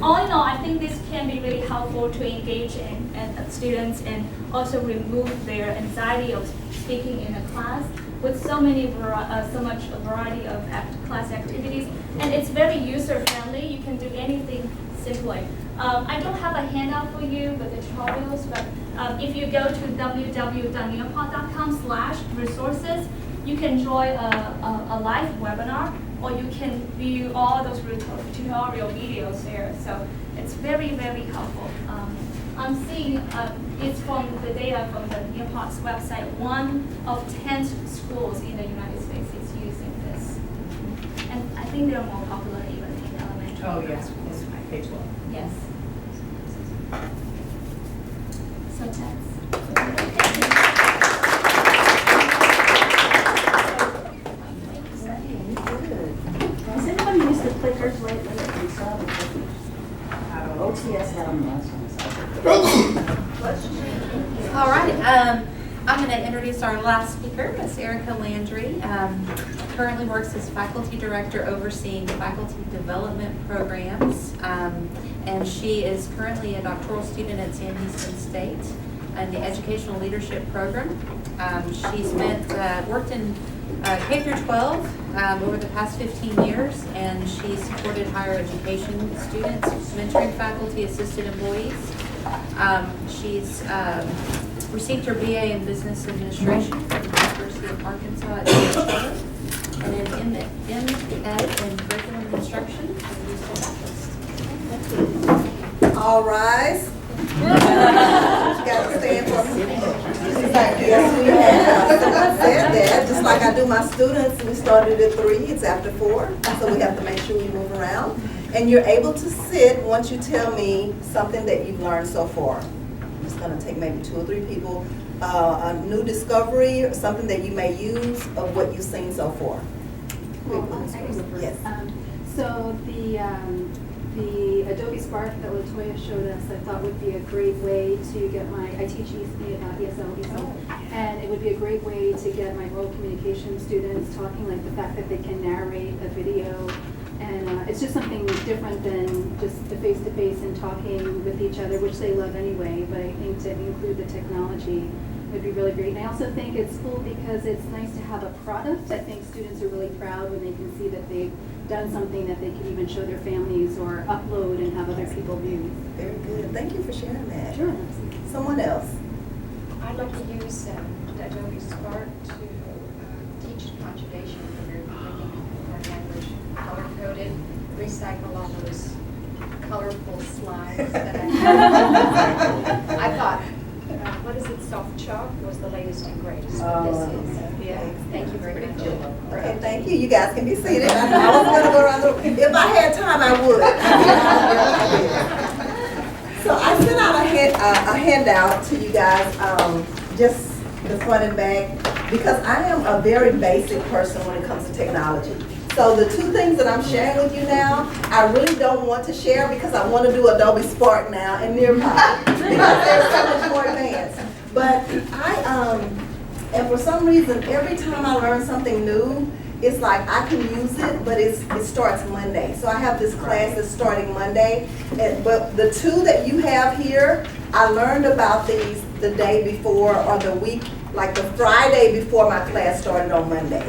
S8: All in all, I think this can be really helpful to engage in students and also remove their anxiety of speaking in a class with so much variety of class activities. And it's very user friendly. You can do anything simply. I don't have a handout for you with the tutorials, but if you go to www.nearpod.com/resources, you can join a live webinar, or you can view all those tutorial videos there. So it's very, very helpful. I'm seeing it's from the data from the Nearpod's website. 1 of 10 schools in the United States is using this. And I think they're more popular even in elementary.
S3: Oh, yeah.
S8: schools.
S3: K-12.
S8: Yes. So that's.
S9: Has anybody used the clickers lately? OTS had them last time.
S2: All right, I'm going to introduce our last speaker, Ms. Ericka Landry. Currently works as faculty director overseeing faculty development programs, and she is currently a doctoral student at San Houston State in the educational leadership program. She's worked in K through 12 over the past 15 years, and she supported higher education students, mentoring faculty, assisted employees. She's received her BA in Business Administration from the University of Arkansas at Latoya, and an MEd in Curriculum Instruction from the Houston Baptist.
S11: All rise. Got to stand for me. Yes, we have. I said that, just like I do my students, we started at 3, it's after 4, so we have to make sure we move around. And you're able to sit once you tell me something that you've learned so far. It's going to take maybe 2 or 3 people, a new discovery or something that you may use of what you've seen so far. Yes.
S4: So the Adobe Spark that Latoya showed us, I thought would be a great way to get I teach ESL, and it would be a great way to get my oral communication students talking, like the fact that they can narrate a video, and it's just something different than just the face-to-face and talking with each other, which they love anyway, but I think to include the technology would be really great. And I also think it's cool because it's nice to have a product. I think students are really proud when they can see that they've done something that they can even show their families or upload and have other people view.
S11: Very good. Thank you for sharing that.
S4: Sure.
S11: Someone else.
S12: I'd like to use the Adobe Spark to teach conjugation for reading our language, color-coded, recycle all those colorful slides that I have. I thought, what is it, soft chalk was the latest and greatest, but this is. Yeah, thank you very much.
S11: Okay, thank you. You guys can be seated. I was going to go around if I had time, I would. So I sent out a handout to you guys, just the front and back, because I am a very basic person when it comes to technology. So the 2 things that I'm sharing with you now, I really don't want to share because I want to do Adobe Spark now and Nearpod because they're so much more advanced. But and for some reason, every time I learn something new, it's like I can use it, but it starts Monday. So I have this class that's starting Monday, but the 2 that you have here, I learned about these the day before or the week like the Friday before my class started on Monday.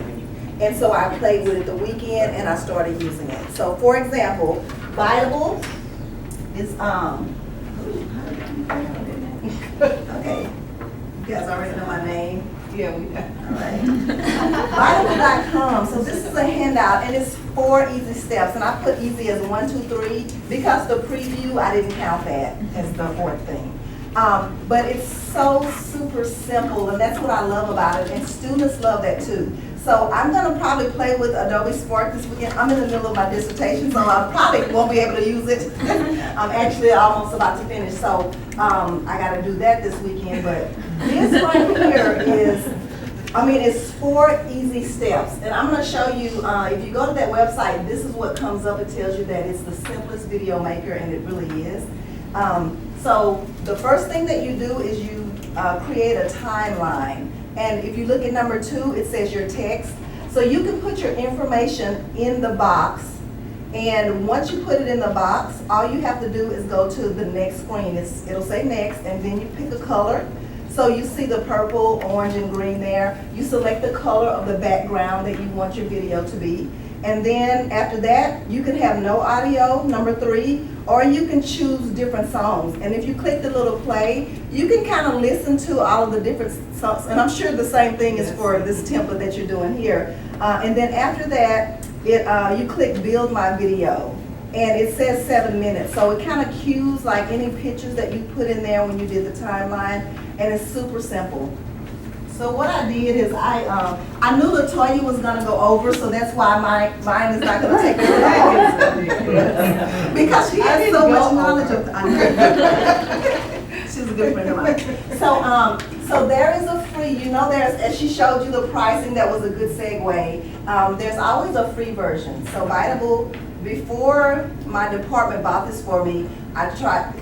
S11: And so I played with it the weekend and I started using it. So for example, Biteable is, okay, you guys already know my name.
S3: Yeah, we have.
S11: All right. Biteable.com. So this is a handout and it's 4 easy steps. And I put easy as 1, 2, 3 because the preview, I didn't count that as the 4th thing. But it's so super simple and that's what I love about it. And students love that too. So I'm gonna probably play with Adobe Spark this weekend. I'm in the middle of my dissertation, so I probably won't be able to use it. I'm actually almost about to finish, so I gotta do that this weekend. But this right here is, it's 4 easy steps. And I'm gonna show you, if you go to that website, this is what comes up. It tells you that it's the simplest video maker, and it really is. So the first thing that you do is you create a timeline. And if you look at number 2, it says your text. So you can put your information in the box. And once you put it in the box, all you have to do is go to the next screen. It'll say next, and then you pick a color. So you see the purple, orange, and green there. You select the color of the background that you want your video to be. And then after that, you can have no audio, number 3, or you can choose different songs. And if you click the little play, you can kind of listen to all of the different songs. And I'm sure the same thing is for this template that you're doing here. And then after that, you click Build My Video. And it says 7 minutes. So it kind of cues like any pictures that you put in there when you did the timeline. And it's super simple. So what I did is I knew Latoya was gonna go over, so that's why mine is not gonna take very long. Because she has so much knowledge of she's a good friend of mine. So there is a free, as she showed you the pricing, that was a good segue. There's always a free version. So Biteable, before my department bought this for me,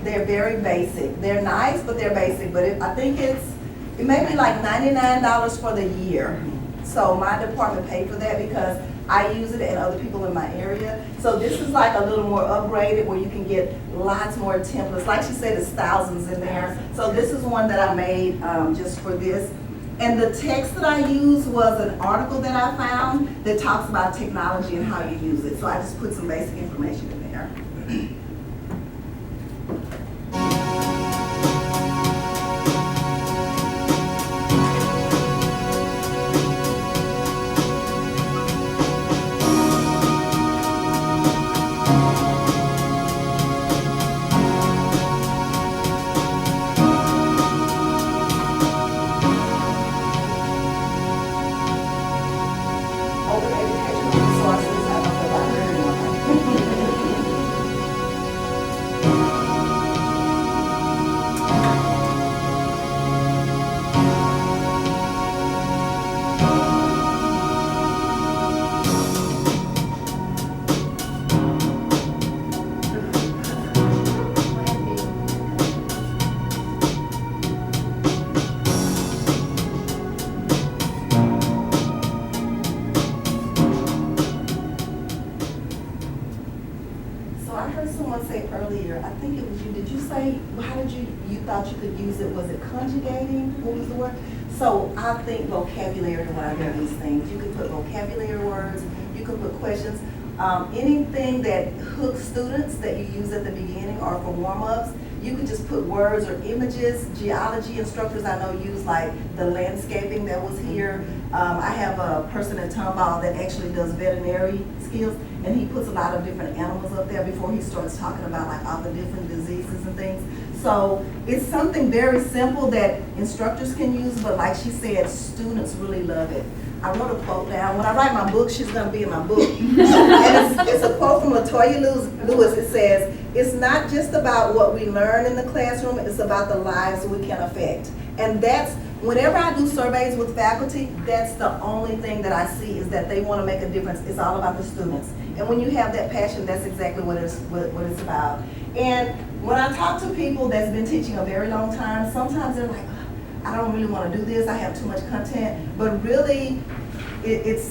S11: they're very basic. They're nice, but they're basic. But I think it may be like $99 for the year. So my department paid for that because I use it and other people in my area. So this is like a little more upgraded where you can get lots more templates. Like she said, there's thousands in there. So this is one that I made just for this. And the text that I used was an article that I found that talks about technology and how you use it. So I just put some basic information in there. So I think vocabulary when I do these things. You can put vocabulary words, you can put questions, anything that hooks students that you use at the beginning or for warm-ups. You can just put words or images. Geology instructors I know use like the landscaping that was here. I have a person at Tomball that actually does veterinary skills, and he puts a lot of different animals up there before he starts talking about like all the different diseases and things. So it's something very simple that instructors can use, but like she said, students really love it. I wrote a quote down. When I write my book, she's going to be in my book. And it's a quote from Latoya Lewis. It says, "It's not just about what we learn in the classroom, it's about the lives we can affect." And that's, whenever I do surveys with faculty, that's the only thing that I see is that they want to make a difference. It's all about the students. And when you have that passion, that's exactly what it's about. And when I talk to people that's been teaching a very long time, sometimes they're like, I don't really want to do this, I have too much content, but really, it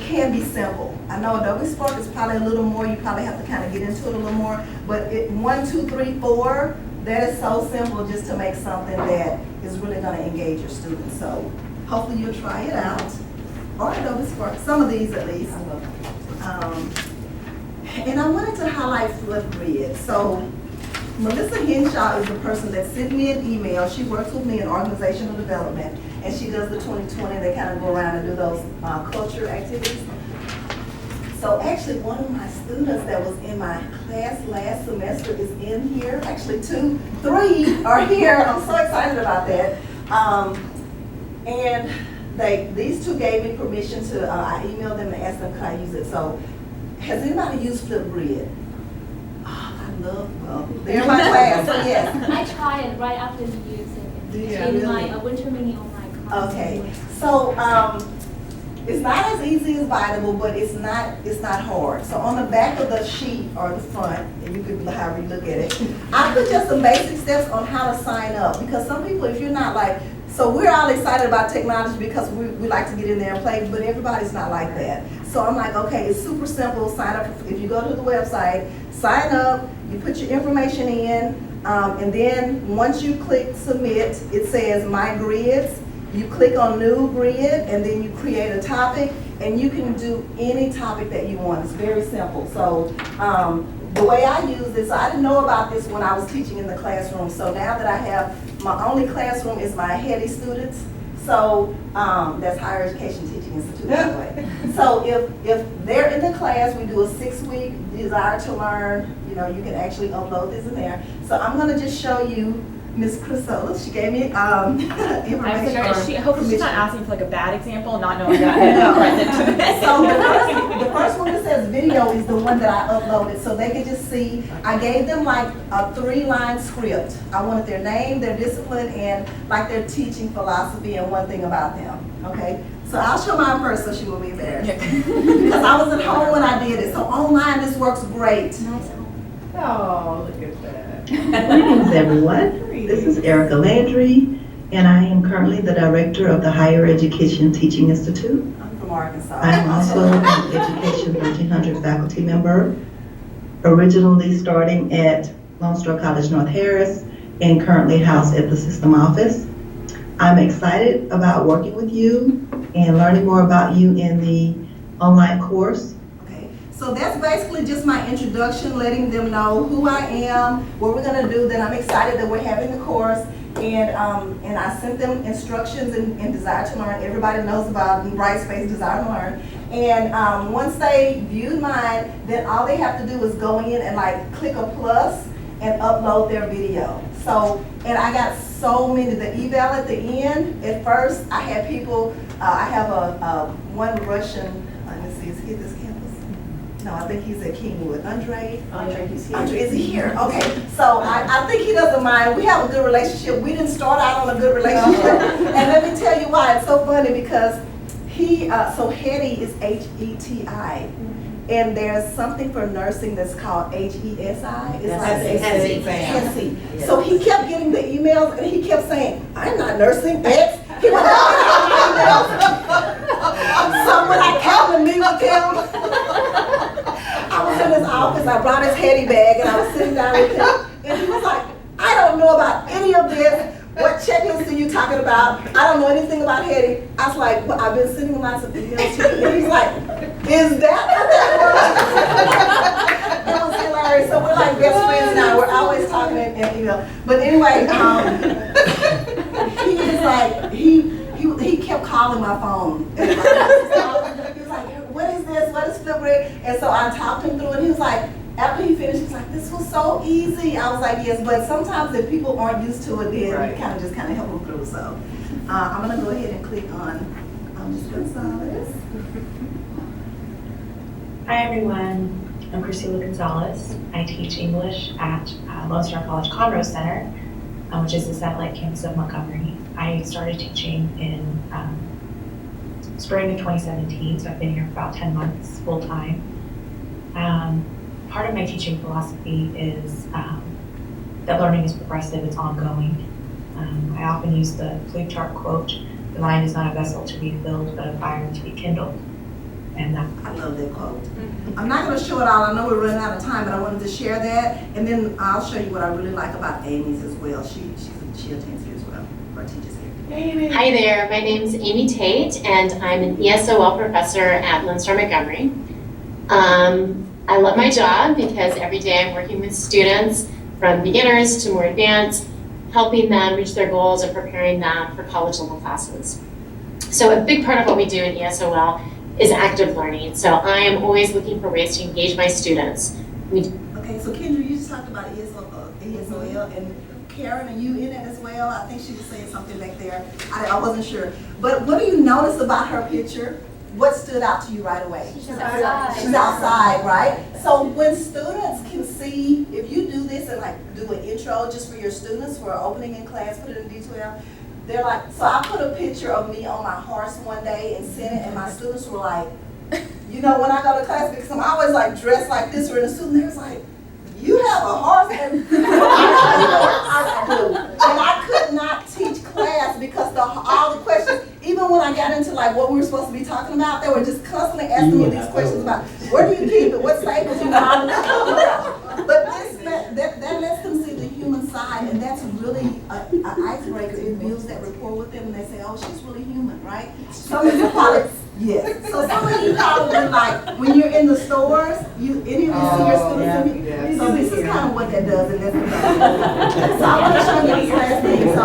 S11: can be simple. I know Adobe Spark is probably a little more, you probably have to kind of get into it a little more, but 1, 2, 3, 4, that is so simple just to make something that is really gonna engage your students. So hopefully you'll try it out, or Adobe Spark, some of these at least. And I wanted to highlight Flipgrid. So Melissa Henshaw is the person that sent me an email. She works with me in organizational development, and she does the 2020. They kind of go around and do those culture activities. So actually, one of my students that was in my class last semester is in here. Actually, 2, 3 are here. I'm so excited about that. And these 2 gave me permission to, I emailed them and asked them, could I use it? So has anybody used Flipgrid? Well, they're in my class, so yes.
S8: I tried it right after you used it in my winter mini online class.
S11: Okay, so it's not as easy as Vitable, but it's not hard. So on the back of the sheet or the front, and you could however you look at it, I put just some basic steps on how to sign up, because some people, if you're not like, so we're all excited about technology because we like to get in there and play, but everybody's not like that. So I'm like, okay, it's super simple. Sign up. If you go to the website, sign up, you put your information in, and then once you click submit, it says my grids. You click on new grid, and then you create a topic, and you can do any topic that you want. It's very simple. So the way I use this, I didn't know about this when I was teaching in the classroom. So now that I have, my only classroom is my HEDI students. So that's Higher Education Teaching Institute, by the way. So if they're in the class, we do a 6-week desire to learn. You know, you can actually upload this in there. So I'm going to just show you Miss Chrysolis. She gave me information.
S13: Hopefully she's not asking for like a bad example, not knowing that.
S11: So the first one that says video is the one that I uploaded, so they could just see. I gave them like a 3-line script. I wanted their name, their discipline, and like their teaching philosophy and one thing about them. Okay, so I'll show mine first, so she will be embarrassed. Because I was at home when I did it. So online, this works great.
S2: Nice.
S3: Oh, look at that.
S5: Greetings, everyone. This is Ericka Landry, and I am currently the director of the Higher Education Teaching Institute.
S11: I'm from Arkansas.
S5: I am also an Education 1300 faculty member, originally starting at Lone Star College North Harris and currently housed at the system office. I'm excited about working with you and learning more about you in the online course.
S11: So that's basically just my introduction, letting them know who I am, what we're gonna do. Then I'm excited that we're having the course, and I sent them instructions and Desire to Learn. Everybody knows about Brightspace Desire to Learn. And once they viewed mine, then all they have to do is go in and like click a plus and upload their video. So, and I got so many, the eval at the end. At first, I had people, I have one Russian, let me see, is he at this campus? No, I think he's at Kingwood. Andre, he's here. Andre, is he here? Okay, so I think he doesn't mind. We have a good relationship. We didn't start out on a good relationship. And let me tell you why. It's so funny because he, so HEDI is H-E-T-I. And there's something for nursing that's called H-E-S-I. It's like HESI. So he kept getting the emails and he kept saying, I'm not nursing X. He was so when I came to meet with him, I was in his office, I brought his HEDI bag and I was sitting down with him and he was like, I don't know about any of this. What checklist are you talking about? I don't know anything about HEDI. I was like, well, I've been sending lots of emails to you. And he's like, is that what that was? It was hilarious. So we're like best friends now. We're always talking in email. But anyway, he is like, he kept calling my phone. And he was like, what is this? What is Flipgrid? And so I talked him through it. He was like, after he finished, he's like, this was so easy. I was like, yes, but sometimes if people aren't used to it, then you kind of help them through. So I'm going to go ahead and click on Ms. Gonzalez.
S14: Hi, everyone. I'm Priscilla Gonzalez. I teach English at Lone Star College Conroe Center, which is the satellite campus of Montgomery. I started teaching in spring of 2017, so I've been here for about 10 months full-time. Part of my teaching philosophy is that learning is progressive, it's ongoing. I often use the Plutarch quote, the mind is not a vessel to be filled, but a fire to be kindled. And that,
S11: I love that quote. I'm not gonna show it all, I know we're running out of time, but I wanted to share that, and then I'll show you what I really like about Amy's as well. She attends here as well, or teaches here.
S15: Hi there, my name is Amy Tate, and I'm an ESOL professor at Lone Star Montgomery. I love my job because every day I'm working with students from beginners to more advanced, helping them reach their goals and preparing them for college level classes. So a big part of what we do in ESOL is active learning. So I am always looking for ways to engage my students.
S11: Okay, so Kendra, you just talked about ESOL, and Karen, are you in it as well? I think she was saying something back there. I wasn't sure. But what do you notice about her picture? What stood out to you right away?
S8: She's outside.
S11: She's outside, right? So when students can see, if you do this and like do an intro just for your students for opening in class, put it in D12, they're like, so I put a picture of me on my horse one day and sent it, and my students were like, you know, when I go to class, because I'm always like dressed like this or in a suit, and they was like, you have a horse? And I do. And I could not teach class because all the questions, even when I got into like what we were supposed to be talking about, they were just constantly asking me these questions about where do you keep it, what stables, you know. But that lets them see the human side, and that's really an icebreaker. It builds that rapport with them, and they say, oh, she's really human, right? Some of you probably, yes. So some of you probably like, when you're in the stores, any of you see your students, so this is kind of what that does, and that's so I want to show you this last thing. So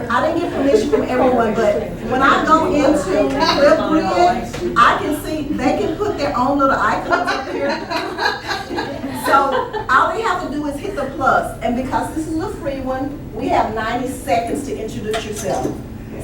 S11: I didn't get permission from everyone, but when I go into Flipgrid, I can see, they can put their own little icons up here. So all they have to do is hit the plus, and because this is a free one, we have 90 seconds to introduce yourself.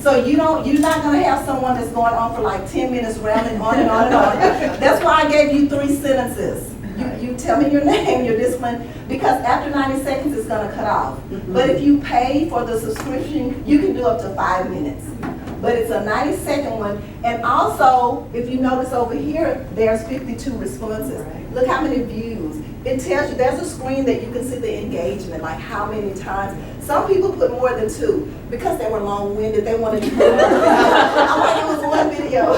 S11: So you're not gonna have someone that's going on for like 10 minutes rambling on and on and on. That's why I gave you 3 sentences. You tell me your name, your discipline, because after 90 seconds it's gonna cut off. But if you pay for the subscription, you can do up to 5 minutes. But it's a 90-second one. And also, if you notice over here, there's 52 responses. Look how many views. It tells you, there's a screen that you can see the engagement, like how many times. Some people put more than 2 because they were long-winded. They wanted to put I'm like, it was one video.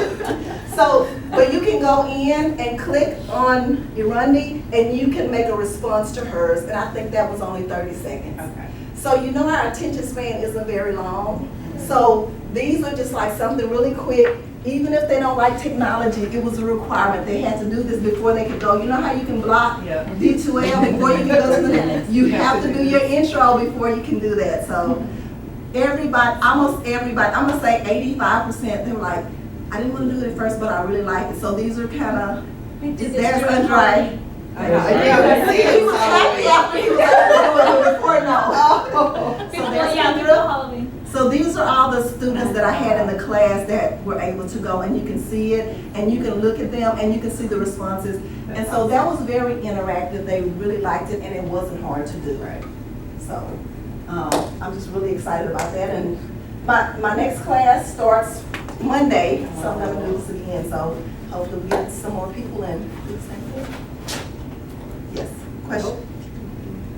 S11: So, but you can go in and click on Irundi, and you can make a response to hers. And I think that was only 30 seconds. Okay. So you know our attention span isn't very long. So these are just like something really quick. Even if they don't like technology, it was a requirement. They had to do this before they could go. You know how you can block D2L before you can go to the next? You have to do your intro before you can do that. So everybody, almost everybody, I'm gonna say 85%, they were like, I didn't want to do it at first, but I really like it. So these are kind of, there's Landry. He was happy after he was doing it before, no. So these are all the students that I had in the class that were able to go, and you can see it, and you can look at them, and you can see the responses. And so that was very interactive. They really liked it, and it wasn't hard to do. Right. So I'm just really excited about that. And my next class starts Monday, so I'm going to do this again. So hopefully we get some more people in. Do the same thing. Yes. Question?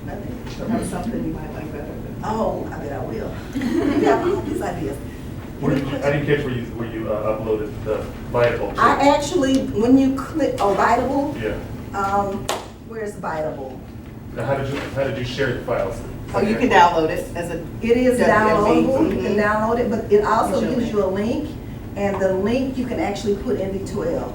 S11: Nothing?
S3: Or something you might like better.
S11: Oh, I bet I will. You have all these ideas.
S6: I didn't catch where you uploaded the Vitable.
S11: I actually, when you click, Vitable?
S6: Yeah.
S11: Where's Vitable?
S6: Now, how did you share the files?
S3: Oh, you can download it as a.
S11: It is
S3: WMV.
S11: downloadable. You can download it, but it also gives you a link, and the link you can actually put in D12.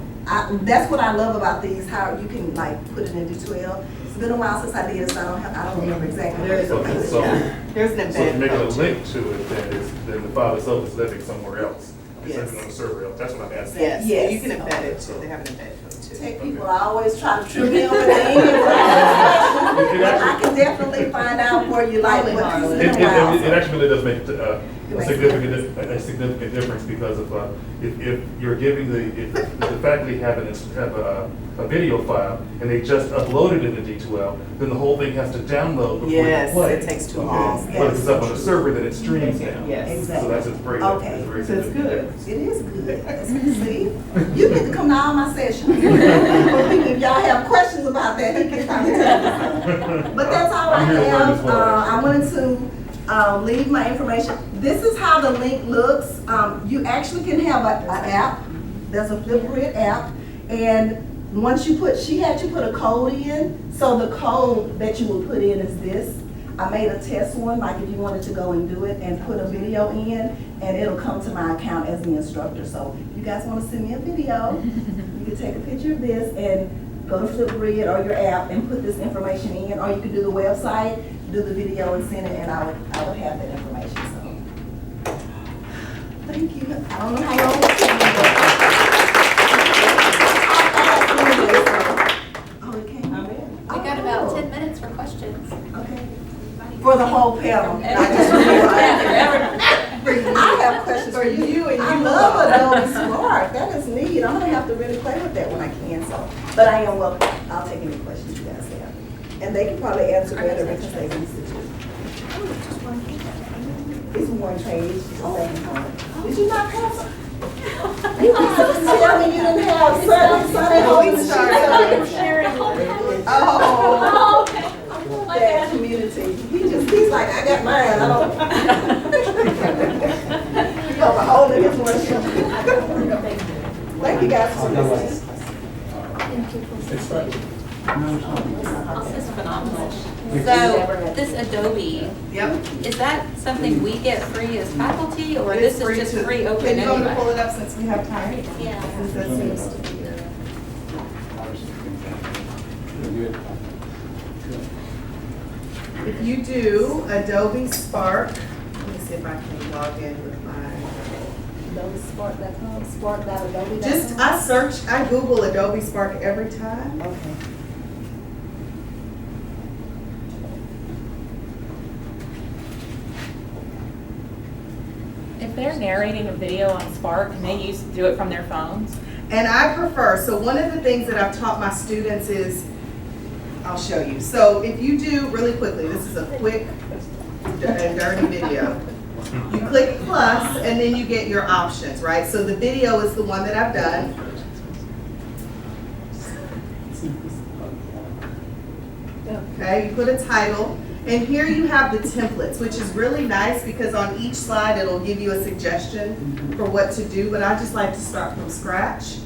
S11: That's what I love about these, how you can like put it in D12. It's been a while since I did it, so I don't remember exactly.
S3: There's an embedded.
S6: So if you make a link to it, then the file itself is living somewhere else. It's living on the server else. That's what I'm asking.
S3: Yes. You can embed it too. They have an embedded code too.
S11: Take people, I always try to trip me over the I can definitely find out where you like what you
S6: It actually really does make a significant difference, because of if you're giving if the faculty have a video file and they just upload it into D2L, then the whole thing has to download before you play.
S3: It takes too long.
S6: But if it's up on the server, then it streams now.
S3: Yes,
S11: exactly.
S6: So that's a very
S3: So it's good.
S11: It is good. See, you get to come to all my sessions. If y'all have questions about that, he can come and tell me. But that's all I have. I wanted to leave my information. This is how the link looks. You actually can have an app. There's a Flipgrid app, And once you put, she had you put a code in, so the code that you will put in is this. I made a test one, like if you wanted to go and do it and put a video in, and it'll come to my account as the instructor. So if you guys want to send me a video, you can take a picture of this and go to Flipgrid or your app and put this information in, or you could do the website, do the video and send it, and I would have that information. So thank you. I don't know how long it's been, oh, it came out.
S2: We got about 10 minutes for questions.
S11: Okay. For the whole panel, not just for you. I have questions for you, and I love Adobe Spark. That is neat. I'm gonna have to really play with that when I can. So, but I am welcome. I'll take any questions you guys have, and they can probably answer better because they used it too. It's one page. It's the same one. Did you not have some? You were supposed to tell me you didn't have Sunday home sharing. Oh, okay. That community. He's like, I got mine. I don't. You know, my older is more sure. Thank you guys for listening.
S2: This is phenomenal. So this Adobe, is that something we get free as faculty, or
S3: It's
S2: this is just
S3: to-
S2: free open
S3: Can you want me to
S2: anyway?
S3: pull it up since we have time?
S2: Yeah.
S3: Since that seems to be If you do Adobe Spark, let me see if I can log in with mine.
S11: AdobeSpark.com, Spark.adobe.com.
S3: Just, I Google Adobe Spark every time.
S11: Okay.
S13: If they're narrating a video on Spark, can they do it from their phones?
S3: And I prefer, so one of the things that I've taught my students is, I'll show you. So if you do, really quickly, this is a quick and dirty video. You click plus and then you get your options, right? So the video is the one that I've done. Okay, you put a title. And here you have the templates, which is really nice because on each slide it'll give you a suggestion for what to do, but I just like to start from scratch.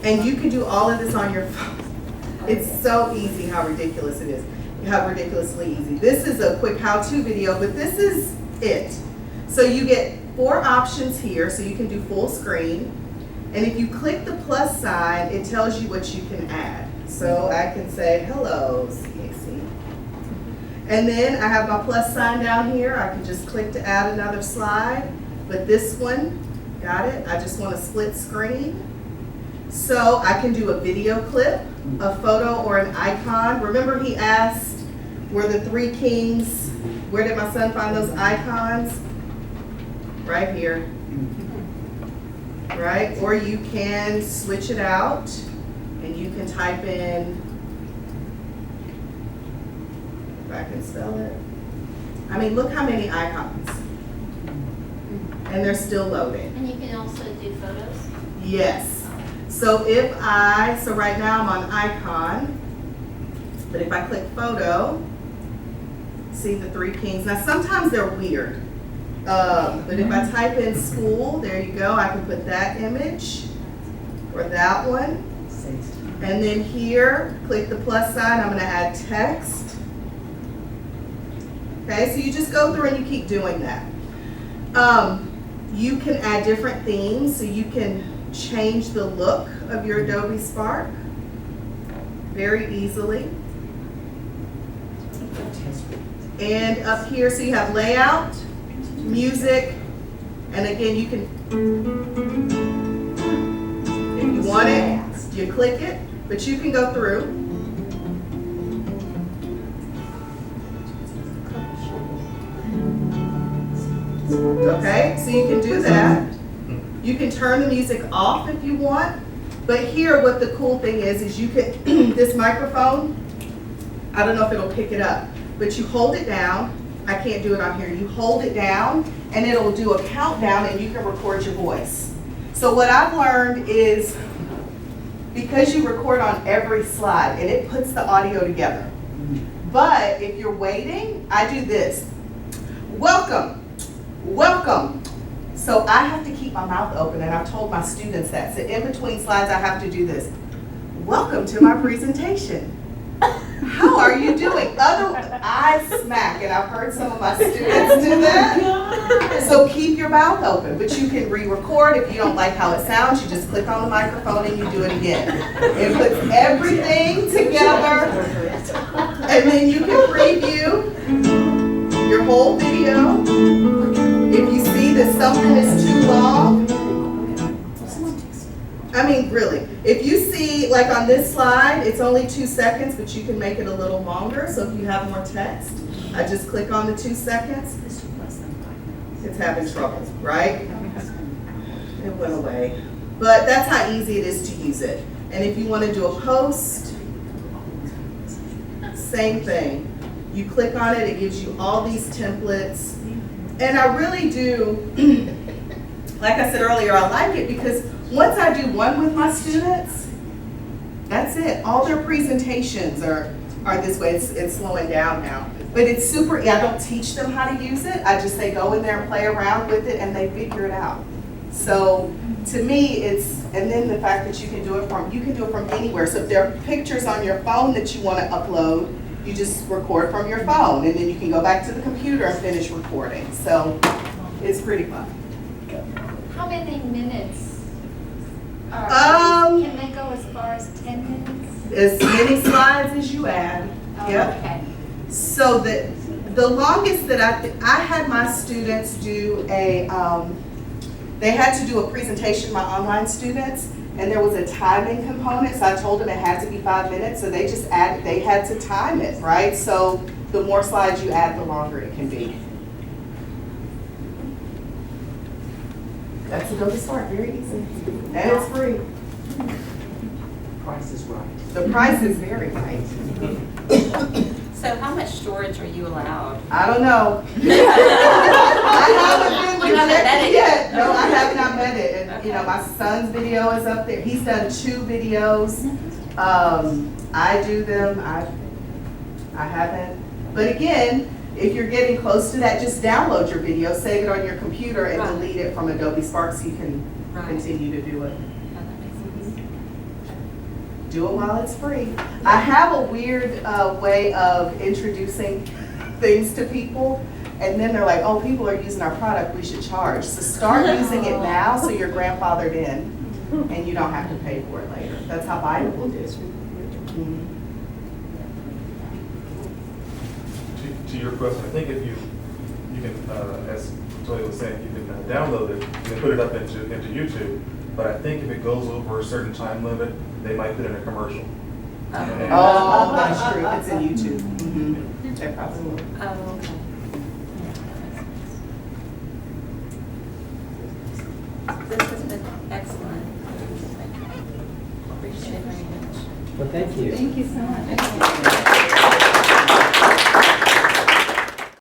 S3: And you can do all of this on your phone. It's so easy how ridiculous it is, how ridiculously easy. This is a quick how-to video, but this is it. So you get 4 options here, so you can do full screen. And if you click the plus sign, it tells you what you can add. So I can say, hello, CAC. And then I have my plus sign down here. I can just click to add another slide. But this one, got it? I just want a split screen. So I can do a video clip, a photo, or an icon. Remember he asked, were the 3 kings, where did my son find those icons? Right here. Right? Or you can switch it out and you can type in, if I can spell it. I mean, look how many icons. And they're still loading.
S7: And you can also do photos?
S3: Yes. So so right now I'm on icon, but if I click photo, see the 3 kings. Now sometimes they're weird, but if I type in school, there you go, I can put that image or that one. And then here, click the plus sign, I'm gonna add text. Okay, so you just go through and you keep doing that. You can add different themes, so you can change the look of your Adobe Spark very easily. And up here, so you have layout, music, and again, you can, if you want it, you click it, but you can go through. Okay, so you can do that. You can turn the music off if you want, but here what the cool thing is you can, this microphone, I don't know if it'll pick it up, but you hold it down. I can't do it on here. You hold it down and it'll do a countdown and you can record your voice. So what I've learned is because you record on every slide and it puts the audio together. But if you're waiting, I do this. Welcome, welcome. So I have to keep keep my mouth open, and I've told my students that. So in between slides, I have to do this. Welcome to my presentation. How are you doing? I smack, and I've heard some of my students do that. So keep your mouth open, but you can re-record. If you don't like how it sounds, you just click on the microphone and you do it again. It puts everything together, and then you can preview your whole video. If you see that something is too long, I mean, really, if you see, like on this slide, it's only 2 seconds, but you can make it a little longer. So if you have more text, I just click on the 2 seconds. It's having trouble, right? It went away. But that's how easy it is to use it. And if you want to do a post, same thing. You click on it, it gives you all these templates. And I really do, like I said earlier, I like it because once I do one with my students, that's it. All their presentations are this way. It's slowing down now. But it's super, I don't teach them how to use it. I just say go in there and play around with it and they figure it out. So to me, and then the fact that you can do it from anywhere. So if there are pictures on your phone that you want to upload, you just record from your phone and then you can go back to the computer and finish recording. So it's pretty fun.
S12: How many minutes?
S3: Can
S12: they go as far as 10 minutes?
S3: As many slides as you add.
S12: Oh,
S3: Yep.
S12: okay.
S3: So the longest that I had my students do they had to do a presentation, my online students, and there was a timing component, so I told them it had to be 5 minutes, so they had to time it, right? So the more slides you add, the longer it can be. That's Adobe Spark, very easy. And it's free.
S16: Price is right.
S3: The price is very right.
S2: So how much storage are you allowed?
S3: I don't know. I haven't been rejected yet. No, I have not met it. And, you know, my son's video is up there. He's done 2 videos. I do them. I haven't. But again, if you're getting close to that, just download your video, save it on your computer, and delete it from Adobe Spark so you can continue to do it. Do it while it's free. I have a weird way of introducing things to people, and then they're like, oh, people are using our product, we should charge. So start using it now so you're grandfathered in, and you don't have to pay for it later. That's how Bible did.
S6: To your question, I think if you can, as Latoya was saying, you can download it, you can put it up into YouTube, but I think if it goes over a certain time limit, they might put in a commercial.
S3: Oh, that's true. It's in YouTube. Mm-hmm. They probably will.
S2: Oh, okay. This has been excellent. Appreciate it very much.
S16: Well, thank you.
S3: Thank you so much.